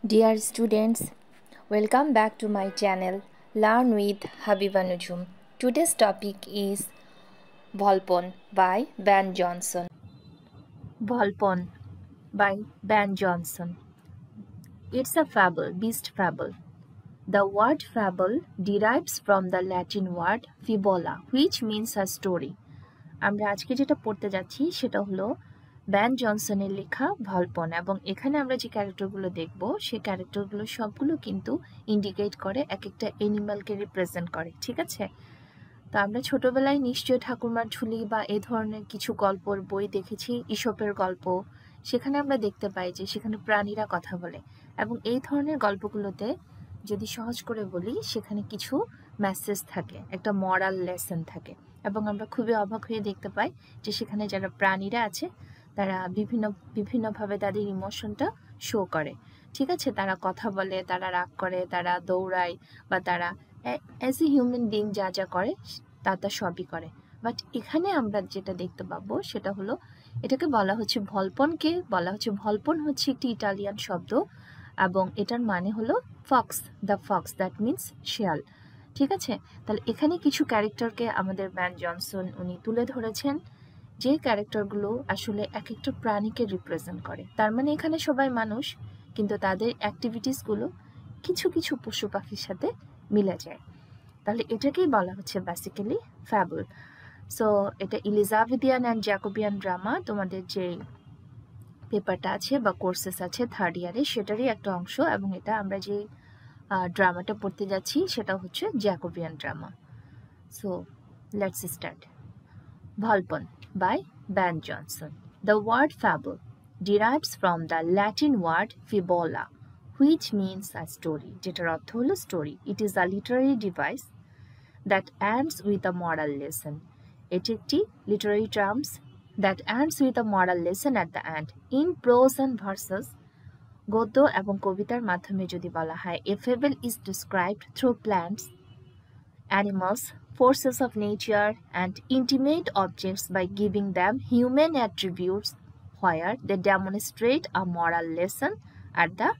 Dear students, welcome back to my channel Learn with Habiba Nujum. Today's topic is Volpone by Ben Jonson. Volpone by Ben Jonson. It's a fable, beast fable. The word fable derives from the Latin word fibola, which means a story. আমরা আজকে যেটা পড়তে যাচ্ছি সেটা হলো ban জনসনের লেখা ভলপন, এবং এখানে আমরা যে ক্যারেক্টারগুলো দেখব সেই ক্যারেক্টারগুলো সবগুলো কিন্তু ইন্ডিকেট করে এক একটা অ্যানিমালকে রিপ্রেজেন্ট করে। ঠিক আছে, তো আমরা ছোটবেলায় নিশ্চয়ই ঠাকুরমার ঝুলি বা এই ধরনের কিছু গল্পের বই দেখেছি, ঈশপের গল্প। সেখানে আমরা দেখতে পাই যে সেখানে প্রাণীরা কথা বলে, এবং এই ধরনের গল্পগুলোতে যদি সহজ করে বলি সেখানে কিছু মেসেজ থাকে, একটা মরাল লেসন থাকে, এবং আমরা খুবই অবাক হয়ে দেখতে পাই যে সেখানে যারা প্রাণীরা আছে তারা বিভিন্নভাবে তাদের ইমোশনটা শো করে। ঠিক আছে, তারা কথা বলে, তারা রাগ করে, তারা দৌড়ায়, বা তারা অ্যাজ এ হিউম্যান বিং যা যা করে তা সবই করে। বাট এখানে আমরা যেটা দেখতে পাবো সেটা হলো এটাকে বলা হচ্ছে ভলপনকে বলা হচ্ছে, ভলপন হচ্ছে একটি ইটালিয়ান শব্দ, এবং এটার মানে হলো Fox, the Fox, that means শিয়াল। ঠিক আছে, তাহলে এখানে কিছু ক্যারেক্টারকে আমাদের ব্যান জনসন উনি তুলে ধরেছেন, যে ক্যারেক্টারগুলো আসলে এক একটা প্রাণীকে রিপ্রেজেন্ট করে। তার মানে এখানে সবাই মানুষ, কিন্তু তাদের অ্যাক্টিভিটিসগুলো কিছু কিছু পশু পাখির সাথে মিলে যায়। তাহলে এটাকেই বলা হচ্ছে বেসিক্যালি ফ্যাবল। সো এটা এলিজাবেথিয়ান অ্যান্ড জ্যাকোবিয়ান ড্রামা, তোমাদের যে পেপারটা আছে বা কোর্সেস আছে থার্ড ইয়ারে সেটারই একটা অংশ, এবং এটা আমরা যে ড্রামাটা পড়তে যাচ্ছি সেটা হচ্ছে Jacobian drama. So let's start. Volpone by Ben Jonson. The word fable derives from the Latin word fibola, which means a story. যেটার অর্থ হলো story. It is a literary device that ends with a moral lesson. এটি একটি literary terms that ends with a moral lesson at the end. In prose and verses, গদ্য এবং কবিতার মাধ্যমে যদি বলা হয়, a fable is described through plants, animals, forces of nature, and intimate objects by giving them human attributes where they demonstrate a moral lesson at the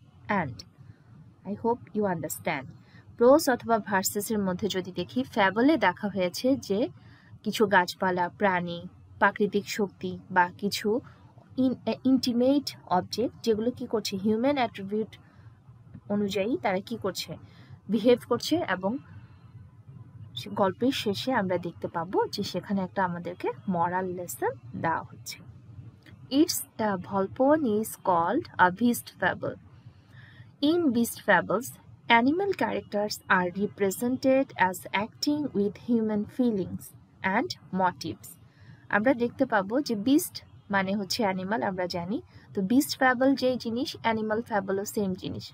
end. I hope you understand. Pros অথবা ভার্সেসের মধ্যে যদি দেখি, ফ্যাবলে দেখা হয়েছে যে কিছু গাছপালা, প্রাণী, প্রাকৃতিক শক্তি বা কিছু ইন্টিমেট অবজেক্ট যেগুলো কি করছে, হিউম্যান অ্যাট্রিবিউট অনুযায়ী তারা কি করছে, বিহেভ করছে, এবং গল্পের শেষে আমরা দেখতে পাবো যে সেখানে একটা আমাদেরকে মরাল লেসন দেওয়া হচ্ছে। The Volpone is called a beast fable. In beast fables, animal characters are represented as acting with human feelings and motives. আমরা দেখতে পাবো যে beast মানে হচ্ছে অ্যানিমাল, আমরা জানি। তো beast fable যেই জিনিস, animal fable ও সেম জিনিস।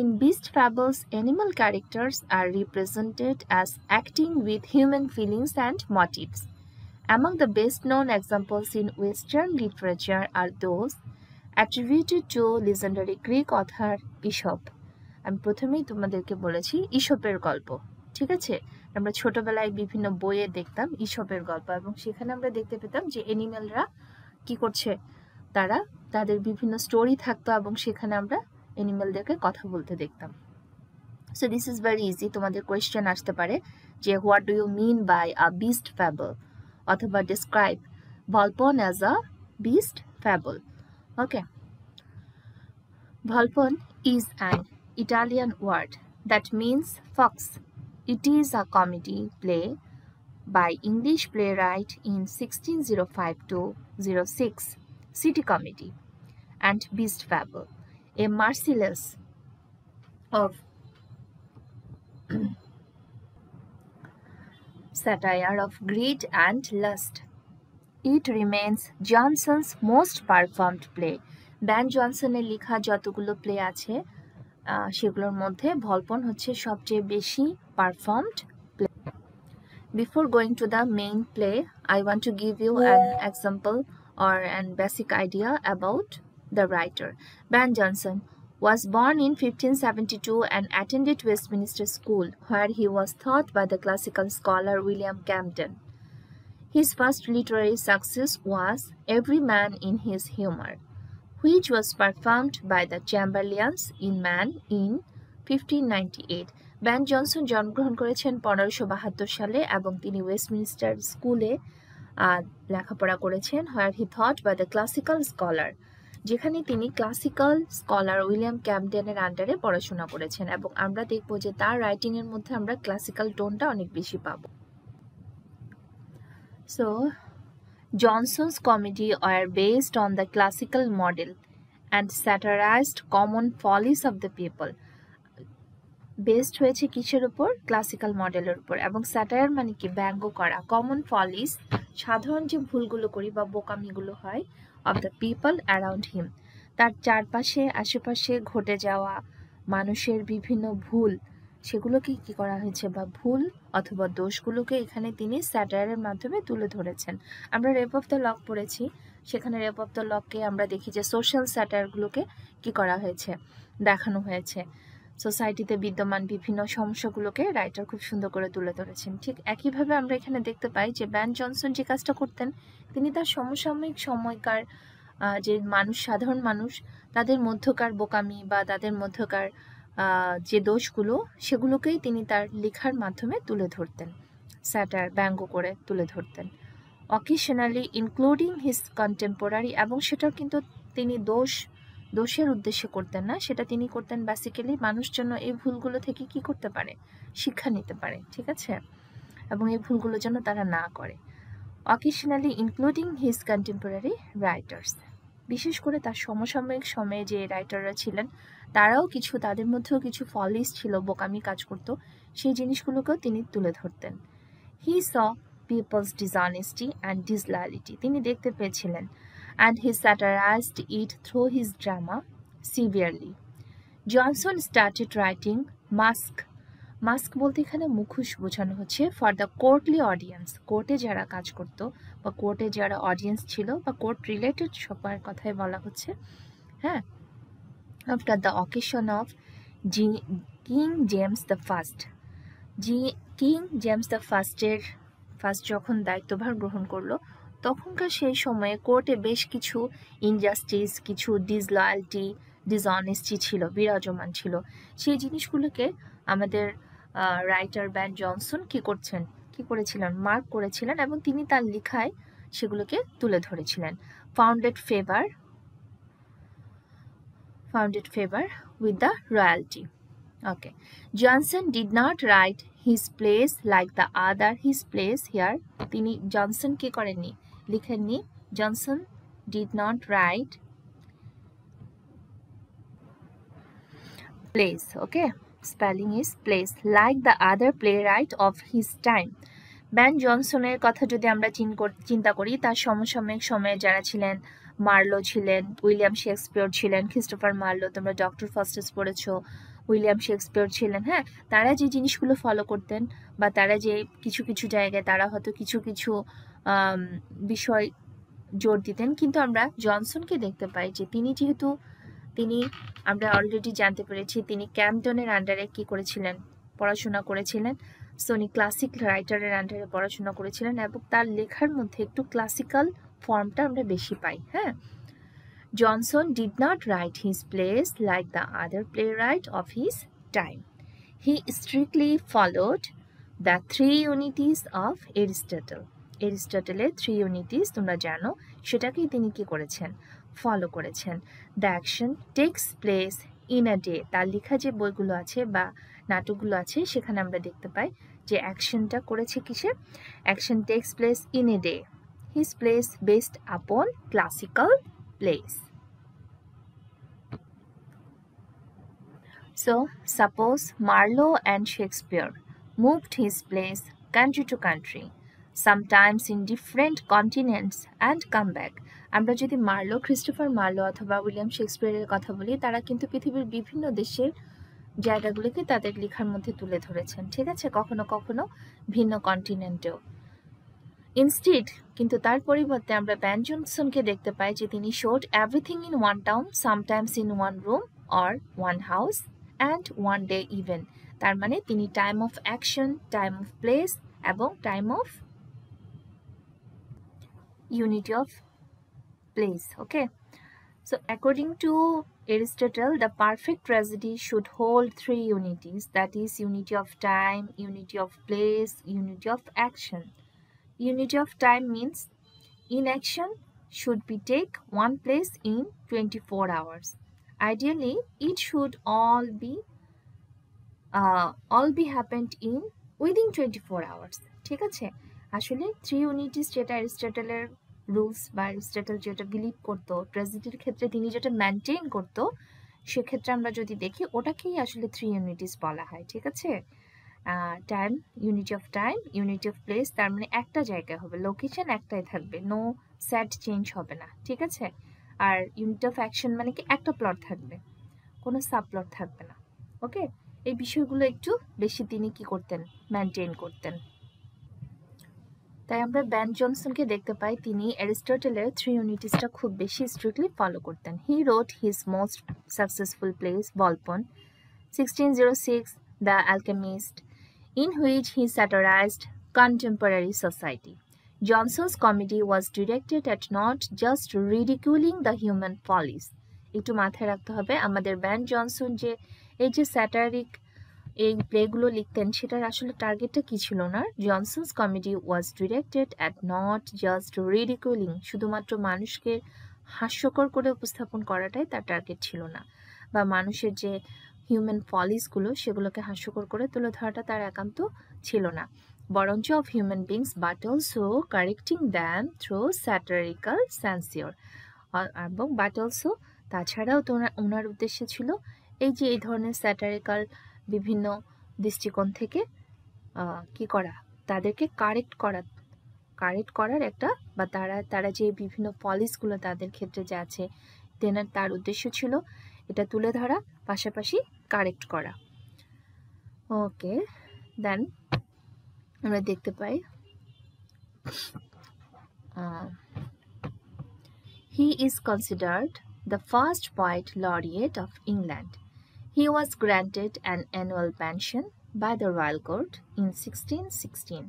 In beast fables, animal characters are represented as acting with human feelings and motives. Among the best-known examples in Western literature are those attributed to legendary Greek author Aesop. আমি প্রথমেই তোমাদেরকে বলেছি ঈশপের গল্প। ঠিক আছে, আমরা ছোটবেলায় বিভিন্ন বইয়ে দেখতাম ঈশপের গল্প, এবং সেখানে আমরা দেখতে পেতাম যে অ্যানিমালরা কি করছে, তারা তাদের বিভিন্ন স্টোরি থাকতো, এবং সেখানে আমরা অ্যানিমালদেরকে কথা বলতে দেখতাম। So this is very easy, তোমাদের কোয়েশ্চেন আসতে পারে যে what do you mean by a beast fable, অথবা describe Volpone as a beast fable. Okay, Volpone is an Italian word that means fox. It is a comedy play by English playwright in 1605-06, City Comedy, and Beast Fable, a merciless of satire of greed and lust. It remains Johnson's most performed play. Ben জনসনের লেখা যতগুলো play আছে সেগুলোর মধ্যে ভলপন হচ্ছে সবচেয়ে বেশি performed play. Before going to the main play, I want to give you an example or an basic idea about the writer. Ben Jonson was born in 1572 and attended Westminster School, where he was taught by the classical scholar William Camden. His first literary success was Every Man in His Humour, which was performed by the Chamberlains in Man in 1598. Ben Jonson জন্মগ্রহণ করেছেন 1572 সালে এবং তিনি Westminster স্কুলে লেখাপড়া করেছেন, where he taught by the classical scholar, যেখানে তিনি ক্লাসিক্যাল স্কলার উইলিয়াম ক্যাম্পডেনের আন্ডারে পড়াশোনা করেছেন। এবং আমরা দেখব যে তার রাইটিং এর মধ্যে আমরা ক্লাসিক্যাল টোনটা অনেক বেশি পাবো। So Johnson's comedy were based on the classical model and satirized common follies of the people. Based হয়েছে কিসের উপর? ক্লাসিক্যাল মডেলের উপর। এবং স্যাটায়ার মানে কি? ব্যঙ্গ করা। কমন ফলিস, সাধারণ যে ভুলগুলো করি বা বোকামিগুলো হয়, of the people around him, তার চারপাশে আশেপাশে ঘটে যাওয়া মানুষের বিভিন্ন ভুল, সেগুলোকে কি করা হয়েছে বা ভুল অথবা দোষগুলোকে এখানে তিনি স্যাটায়ারের মাধ্যমে তুলে ধরেছেন। আমরা রেপ অফ দ্য লক পড়েছি, সেখানে রেপ অফ দ্য লককে আমরা দেখি যে সোশ্যাল স্যাটায়ারগুলোকে কি করা হয়েছে? দেখানো হয়েছে। সোসাইটিতে বিদ্যমান বিভিন্ন সমস্যাগুলোকে রাইটার খুব সুন্দর করে তুলে ধরেছেন। ঠিক একইভাবে আমরা এখানে দেখতে পাই যে ব্যান জনসন যে কাজটা করতেন, তিনি তার সমসাময়িক সময়কার যে মানুষ, সাধারণ মানুষ, তাদের মধ্যকার বোকামি বা তাদের মধ্যকার যে দোষগুলো, সেগুলোকেই তিনি তার লেখার মাধ্যমে তুলে ধরতেন, স্যাটার ব্যঙ্গ করে তুলে ধরতেন। অকেশনালি ইনক্লুডিং হিজ কন্টেম্পোরারি, এবং সেটা কিন্তু তিনি দোষের উদ্দেশ্যে করতেন না, সেটা তিনি করতেন বেসিক্যালি মানুষ যেন এই ভুলগুলো থেকে কি করতে পারে? শিক্ষা নিতে পারে, ঠিক আছে? এবং এই ভুলগুলো যেন তারা না করে। Occasionally including his contemporary writers, বিশেষ করে তার সমসাময়িক সময়ে যে রাইটাররা ছিলেন, তারাও কিছু, তাদের মধ্যেও কিছু ফলিস ছিল, বোকামি কাজ করত, সেই জিনিসগুলোকেও তিনি তুলে ধরতেন। হি স পিপলস ডিসঅনেস্টি অ্যান্ড ডিসলয়ালিটি, তিনি দেখতে পেয়েছিলেন, and he satirized it through his drama severely. Johnson started writing mask বলতে এখানে মুখোশ বোঝানো হচ্ছে, ফর দ্য কোর্টলি অডিয়েন্স, কোর্টে যারা কাজ করত বা কোর্টে যারা অডিয়েন্স ছিল বা কোর্ট রিলেটেড সবার কথাই বলা হচ্ছে, হ্যাঁ। After the occasion of king James the first, king James the first যখন দায়িত্বভার গ্রহণ করলো, তখনকার সেই সময়ে কোর্টে বেশ কিছু ইনজাস্টিস, কিছু ডিসলয়ালিটি, ডিসঅনেস্টি ছিল, বিরাজমান ছিল। সেই জিনিসগুলোকে আমাদের রাইটার ব্যান জনসন কি করেছিলেন? মার্ক করেছিলেন এবং তিনি তার লেখায় সেগুলোকে তুলে ধরেছিলেন। Founded favour with the royalty. Okay, Johnson did not write his plays like the other his plays here, তিনি জনসন কি করেননি? লিখেননি। Johnson did not write plays, okay, spelling is plays, like the other playwright of his time. Ben জনসনের কথা যদি আমরা চিন্তা করি, তার সমসাময়িক সময়ে যারা ছিলেন, মার্লো ছিলেন, উইলিয়াম শেক্সপিয়র ছিলেন, ক্রিস্টোফার মার্লো, তোমরা ডক্টর ফাস্টাস পড়েছো, উইলিয়াম শেক্সপিয়র ছিলেন, হ্যাঁ। তারা যে জিনিসগুলো ফলো করতেন বা তারা যে কিছু জায়গায় তারা হয়তো কিছু বিষয় জোর দিতেন, কিন্তু আমরা জনসনকে দেখতে পাই যে তিনি আমরা অলরেডি জানতে পেরেছি তিনি ক্যাম্পডনের আন্ডারে কি করেছিলেন? পড়াশোনা করেছিলেন। উনি ক্লাসিক রাইটারের আন্ডারে পড়াশোনা করেছিলেন এবং তার লেখার মধ্যে একটু ক্লাসিক্যাল ফর্মটা আমরা বেশি পাই, হ্যাঁ। Johnson did not write his plays like the other playwright of his time. He strictly followed the three unities of Aristotle. এরিস্টটলের 3 unities তোমরা জানো, সেটাকেই তিনি কি করেছেন? ফলো করেছেন। The action takes place in a day, তার লেখা যে বইগুলো আছে বা নাটকগুলো আছে, সেখানে আমরা দেখতে পাই যে অ্যাকশনটা করেছে কিসে? Action takes place in a day. His place based আপন classical plays. So, suppose Marlowe and Shakespeare moved his plays country to country, sometimes in different continents, and come back. আমরা যদি ক্রিস্টোফার মার্লো অথবা William শেক্সপিয়ারের কথা বলি, তারা কিন্তু পৃথিবীর বিভিন্ন দেশের জায়গাগুলোকে তাদের লেখার মধ্যে তুলে ধরেছেন, ঠিক আছে? কখনো কখনো ভিন্ন কন্টিনেন্টেও। ইনস্টিড, কিন্তু তার পরিবর্তে আমরা ব্যান জনসনকে দেখতে পাই যে তিনি showed everything in one town, sometimes in one room or one house and one day even. তার মানে তিনি time of action, time of place এবং time of unity of place, okay. So according to Aristotle, the perfect tragedy should hold three unities, that is unity of time, unity of place, unity of action. Unity of time means in action should be take one place in 24 hours. Ideally, it should all be happened in within 24 hours. ঠিক আছে, আসলে three unities যেটা অ্যারিস্টটলের rules বা Aristotle যেটা believe করতো ট্র্যাজেডির ক্ষেত্রে তিনি যেটা মেনটেন করতো, সেক্ষেত্রে আমরা যদি দেখি ওটাকেই আসলে থ্রি ইউনিটিস বলা হয়। ঠিক আছে, time, unity of time, unity of place, তার মানে একটা জায়গায় হবে, লোকেশন একটাই থাকবে, নো স্যাট চেঞ্জ হবে না। ঠিক আছে, আর ইউনিটি অফ অ্যাকশন মানে কি একটা প্লট থাকবে, কোনো সাব প্লট থাকবে না। ওকে, এই বিষয়গুলো একটু বেশি তিনি কি করতেন, মেনটেন করতেন। তাই আমরা বেন জনসনকে দেখতে পাই তিনি অ্যারিস্টটলের থ্রি ইউনিটিসটা খুব বেশি স্ট্রিক্টলি ফলো করতেন। He wrote his most successful plays Volpone 1606, the alchemist, in which he satirized contemporary society. Johnson's comedy was directed at not just ridiculing the human follies. একটু মাথায় রাখতে হবে, আমাদের বেন জনসন যে এই যে স্যাটারিক এই প্লেগুলো লিখতেন সেটার আসলে টার্গেটটা কি ছিল না। Johnson's comedy was directed at not just ridiculing, শুধুমাত্র মানুষকে হাস্যকর করে উপস্থাপন করাটাই তার টার্গেট ছিল না, বা মানুষের যে হিউম্যান ফলিসগুলো সেগুলোকে হাস্যকর করে তুলে ধরাটা তার একান্ত ছিল না, বরঞ্চ of human beings but also correcting them through satirical censure, এবং বাট অলসো তাছাড়াও তো ওনার উদ্দেশ্য ছিল এই যে এই ধরনের স্যাটারিক্যাল বিভিন্ন দৃষ্টিকোণ থেকে কি করা, তাদেরকে কারেক্ট করার একটা, বা তারা যে বিভিন্ন পলিসগুলো তাদের ক্ষেত্রে যে আছে তার উদ্দেশ্য ছিল এটা তুলে ধরা, পাশাপাশি কারেক্ট করা। ওকে, দেন আমরা দেখতে পাই he is considered the first poet laureate of England. He was granted an annual pension by the royal court in 1616.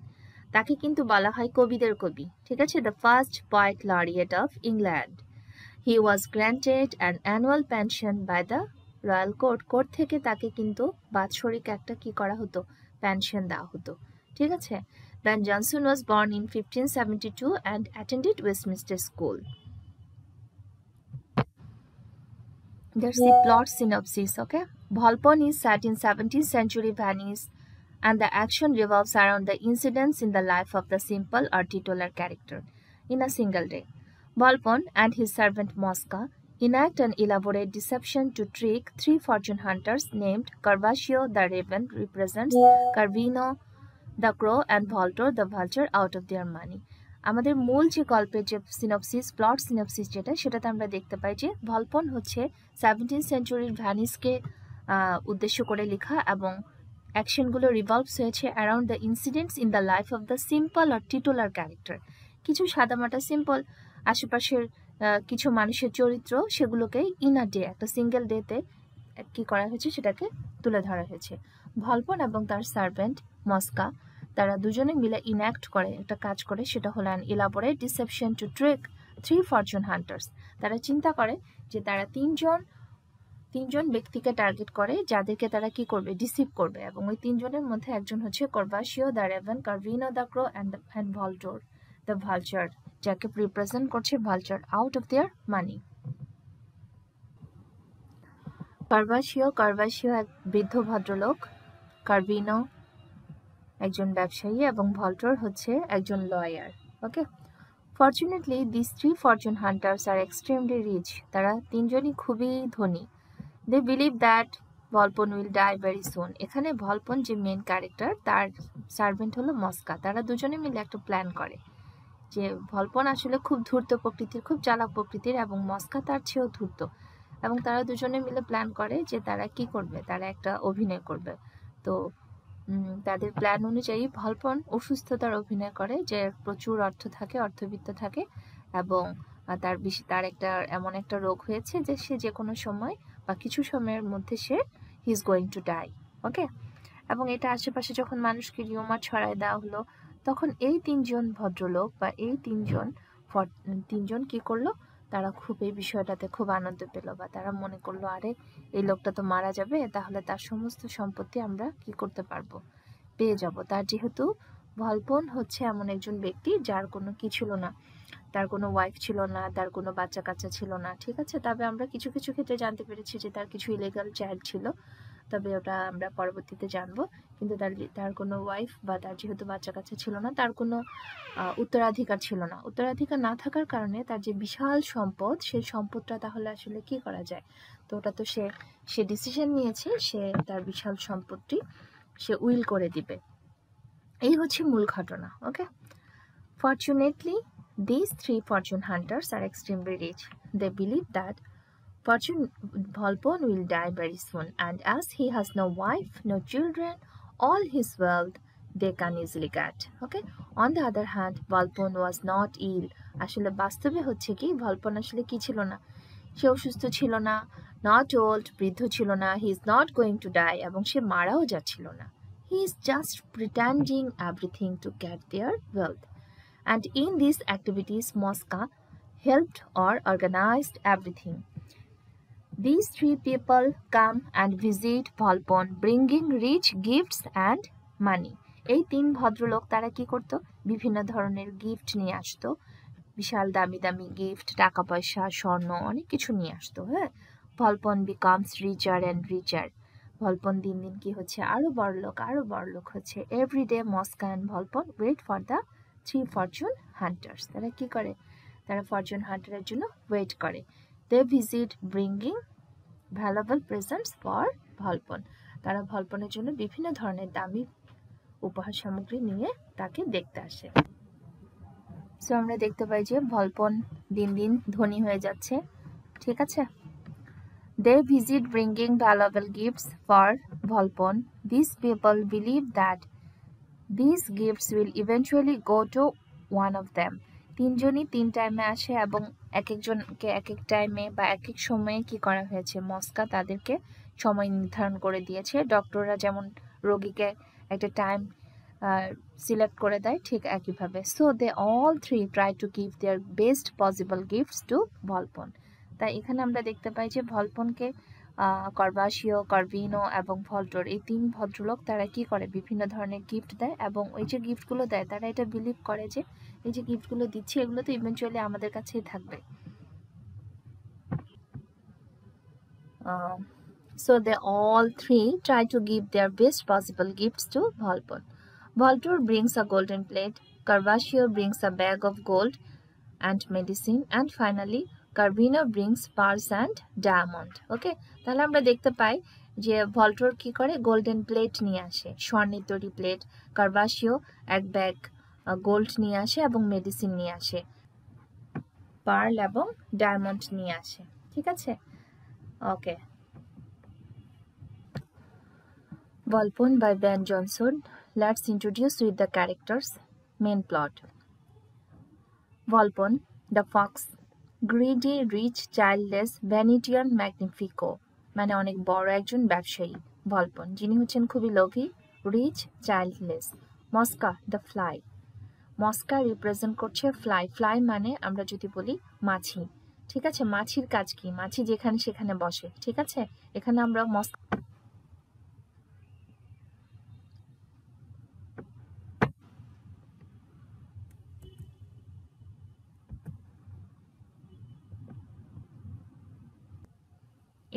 তাকে কিন্তু বলা হয় কবিদের কবি। ঠিক আছে, the first poet laureate of England. He was granted an annual pension by the royal court. Court থেকে তাকে কিন্তু বাৎসরিক একটা কি করা হতো, পেনশন দেওয়া হতো। ঠিক আছে, Ben Jonson was born in 1572 and attended Westminster School. There's the plot synopsis. Okay, Volpone is set in 17th century Venice, and the action revolves around the incidents in the life of the simple or titular character. In a single day, Volpone and his servant Mosca enact an elaborate deception to trick three fortune hunters named Carvaccio the Raven, represents Carvino the Crow, and Voltor the Vulture out of their money. আমাদের মূল যে গল্পের যে synopsis, plot synopsis যেটা, সেটাতে আমরা দেখতে পাই যে ভলপন হচ্ছে 17th সেঞ্চুরির ভ্যানিসকে উদ্দেশ্য করে লেখা, এবং অ্যাকশনগুলো রিভলভস হয়েছে around the incidents in the life of the simple or titular character. কিছু সাদামাটা সিম্পল আশেপাশের কিছু মানুষের চরিত্র, সেগুলোকে ইন আ ডে, একটা সিঙ্গেল ডেতে কি করা হয়েছে সেটাকে তুলে ধরা হয়েছে। ভলপন এবং তার সার্ভেন্ট মস্কা, তারা দুজনে মিলে ইনঅ্যাক্ট করে একটা কাজ করে, সেটা হলো an elaborate deception to trick three fortune hunters. তারা চিন্তা করে যে তারা তিনজন ব্যক্তিকে টার্গেট করে, যাদেরকে তারা কি করবে, ডিসিভ করবে, এবং ওই তিনজনের মধ্যে একজন হচ্ছে Corbaccio the raven, Corvino the crow, and Voltore the vulture, যাকে রিপ্রেজেন্ট করছে vulture out of their money. Corbaccio এক বৃদ্ধ ভদ্রলোক, কার্ভিনো একজন ব্যবসায়ী, এবং ভলটোর হচ্ছে একজন lawyer. Okay, fortunately this three fortune hunters are extremely rich, তারা তিনজনই খুবই ধনী। They believe that Volpone will die very soon. এখানে ভলপন যে মেন ক্যারেক্টার, তার সার্ভেন্ট হলো মস্কা, তারা দুজনে মিলে একটা প্ল্যান করে যে ভলপন আসলে খুব ধূর্ত প্রকৃতির, খুব চালাক প্রকৃতির, এবং মস্কা তার চেয়েও ধূর্ত, এবং তারা দুজনে মিলে প্ল্যান করে যে তারা কি করবে, তারা একটা অভিনয় করবে। তো তাদের প্ল্যান অনুযায়ী ভলপন অসুস্থতার অভিনয় করে, যে প্রচুর অর্থবিত্ত থাকে, এবং তার একটা এমন একটা রোগ হয়েছে যে সে যে কোনো সময় বা কিছু সময়ের মধ্যে he is going to die. Okay, এবং এটা আশেপাশে যখন মানুষকে রিউমার ছড়ায় দেওয়া হলো, তখন এই তিনজন ভদ্রলোক বা এই তিনজন কি করলো, তারা খুব এই বিষয়টাতে খুব আনন্দ পেল, বা তারা মনে করলো আরে এই লোকটা তো মারা যাবে, তাহলে তার সমস্ত সম্পত্তি আমরা কি করতে পারবো, পেয়ে যাব। তার যেহেতু ভলপন হচ্ছে এমন একজন ব্যক্তি যার কোনো কি ছিল না, তার কোনো ওয়াইফ ছিল না, তার কোনো বাচ্চা কাচ্চা ছিল না, ঠিক আছে। তবে আমরা কিছু কিছু ক্ষেত্রে জানতে পেরেছি যে তার কিছু ইলিগাল চাইল্ড ছিল, তবে ওটা আমরা পরবর্তীতে জানবো। কিন্তু তার কোনো ওয়াইফ বা তার যেহেতু বাচ্চা কাচ্চা ছিল না, তার কোনো উত্তরাধিকার ছিল না। উত্তরাধিকার না থাকার কারণে তার যে বিশাল সম্পদ, সেই সম্পদটা তাহলে আসলে কি করা যায়, তো ওটা তো সে ডিসিশন নিয়েছে, সে তার বিশাল সম্পদটি সে উইল করে দিবে। এই হচ্ছে মূল ঘটনা। ওকে, fortunately these three fortune hunters are extremely rich. They believe that Volpon will die very soon, and as he has no wife, no children, all his wealth they can easily get. Okay. On the other hand, Volpon was not ill. আসলে বাস্তবে হচ্ছে কি, ভলপন আসলে কি ছিল না, সে অসুস্থ ছিল না, not old, বৃদ্ধ ছিল না, he is not going to die, এবং সে মারাও যাচ্ছিল না। He is just pretending everything to get their wealth. And in these activities, Mosca helped or organized everything. These three people come and visit Volpon, bringing rich gifts and money. এই তিন ভদ্রলোক তারা কি করত, বিভিন্ন ধরনের গিফট নিয়ে আসতো, বিশাল দামি দামি গিফট, টাকা পয়সা, স্বর্ণ, অনেক কিছু নিয়ে আসতো। হ্যাঁ, ভলপন বিকামস রিচার অ্যান্ড রিচার। ভলপন দিন দিন কি হচ্ছে, আরো বড়লোক হচ্ছে। Every day Mosca and Volpone wait for the three fortune hunters. তারা কি করে, তারা ফরচুন হান্টারের জন্য ওয়েট করে। They visit bringing valuable presents for Volpone. তারা ভলপনের জন্য বিভিন্ন ধরনের দামি উপহার সামগ্রী নিয়ে তাকে দেখতে আসে। সো আমরা দেখতে পাই যে ভলপন দিন দিন ধনী হয়ে যাচ্ছে, ঠিক আছে। They visit bringing valuable gifts for Volpon. These people believe that these gifts will eventually go to one of them. তিনজনই তিন টাইমে আসে, এবং এক একজনকে এক এক টাইমে বা এক এক সময়ে কি করা হয়েছে, মস্কা তাদেরকে সময় নির্ধারণ করে দিয়েছে। ডক্টররা যেমন রোগীকে একটা টাইম সিলেক্ট করে দেয়, ঠিক একইভাবে। So they all three try to give their best possible gifts to Volpone. তাই এখানে আমরা দেখতে পাই যে ভলপনকে করবাসিও, করভিনো এবং ভল্টোর, এই তিন ভদ্রলোক তারা কি করে, বিভিন্ন ধরনের গিফট দেয়, এবং ওই যে গিফটগুলো দেয় তারা এটা বিলিভ করে যে এই যে গিফটগুলো দিচ্ছে এগুলো তো ইভেনচুয়ালি আমাদের কাছেই থাকবে। So they all three try to give their best possible gifts to Volpon. Voltor brings a golden plate, Carvaccio brings a bag of gold and medicine, and finally Carvino brings pearls and diamond. Okay, তাহলে আমরা দেখতে পাই যে ভল্টোর কি করে, golden plate নিয়ে আসে, স্বর্ণের তৈরি প্লেট। কারবাসিও এক ব্যাগ গোল্ড নিয়ে আসে এবং মেডিসিন নিয়ে আসে, পার্ল এবং ডায়মন্ড নিয়ে আসে, ঠিক আছে। ওকে, Volpon by Ben Jonson. Let's introduce with the characters. Main plot. Volpon, the fox, greedy, rich, childless, Venetian magnifico, মানে অনেক বড় একজন ব্যবসায়ী। ভলপন যিনি হচ্ছেন খুবই লোভী, rich, childless. Mosca, the fly, Mosca represent করছে ফ্লাই। ফ্লাই মানে আমরা যদি বলি মাছি, ঠিক আছে। মাছির কাজ কি, মাছি যেখানে সেখানে বসে, ঠিক আছে। এখানে আমরা মস্কা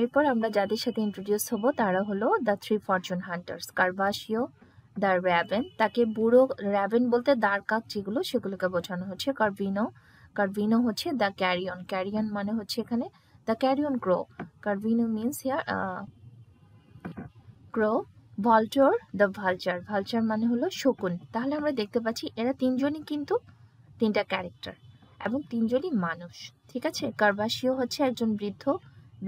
এরপর আমরা যাদের সাথে ইন্ট্রোডিউস হব তারা হলো the three fortune hunters. Corbaccio the raven, তাকে বুড়ো র্যাভেন বলতে দ্বারকাক যেগুলো সেগুলোকে বোঝানো হচ্ছে। কারভিনো হচ্ছে দ্য ক্যারিয়ন, ক্যারিয়ন মানে হচ্ছে এখানে the carrion crow, Corvino means here crow. Voltore the vulture, vulture মানে হলো শকুন। তাহলে আমরা দেখতে পাচ্ছি এরা তিনজনই কিন্তু তিনটা ক্যারেক্টার এবং তিনজনই মানুষ, ঠিক আছে। কারবাসিও হচ্ছে একজন বৃদ্ধ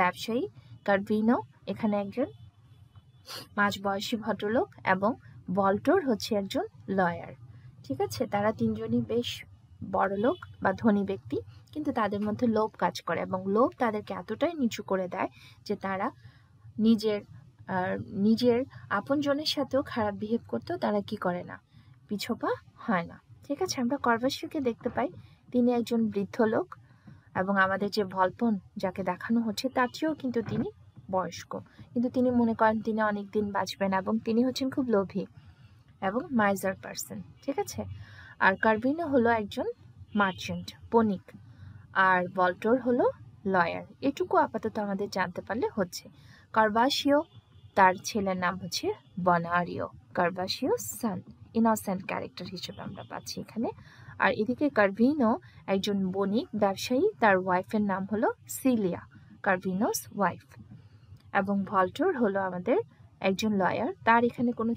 ব্যবসায়ী, কারভিনো এখানে একজন মাঝবয়সী ভদ্রলোক, এবং ভল্টোর হচ্ছে একজন লয়ার, ঠিক আছে। তারা তিনজনই বেশ বড় লোক বা ধনী ব্যক্তি, কিন্তু তাদের মধ্যে লোভ কাজ করে, এবং লোভ তাদেরকে এতটাই নিচু করে দেয় যে তারা নিজের আপনজনের সাথেও খারাপ বিহেভ করতেও তারা কি করে না, পিছপা হয় না, ঠিক আছে। আমরা কারবাসিওকে দেখতে পাই, তিনি একজন বৃদ্ধ লোক, এবং আমাদের যে ভলপন যাকে দেখানো হচ্ছে তার চেয়েও কিন্তু তিনি বয়স্ক, কিন্তু তিনি মনে করেন তিনি অনেক দিন বাঁচবেন এবং তিনি হচ্ছেন খুব লোভী এবং মাইজার পার্সন, ঠিক আছে। আর কার্ভিনো হলো একজন মার্চেন্ট, বণিক, আর ভল্টোর হলো লয়ার। এটুকু আপাতত আমাদের জানতে পারলে হচ্ছে। কার্ভাসিও, তার ছেলের নাম হচ্ছে বনারিও, কার্ভাসিও সান, ইনোসেন্ট ক্যারেক্টার হিসেবে আমরা পাচ্ছি এখানে। আর এদিকে কার্ভিনো একজন বণিক ব্যবসায়ী, তার ওয়াইফের নাম হলো সিলিয়া, কার্ভিনোস ওয়াইফ। এবং ভল্টোর হলো আমাদের একজন লয়ার, তার এখানে কোনো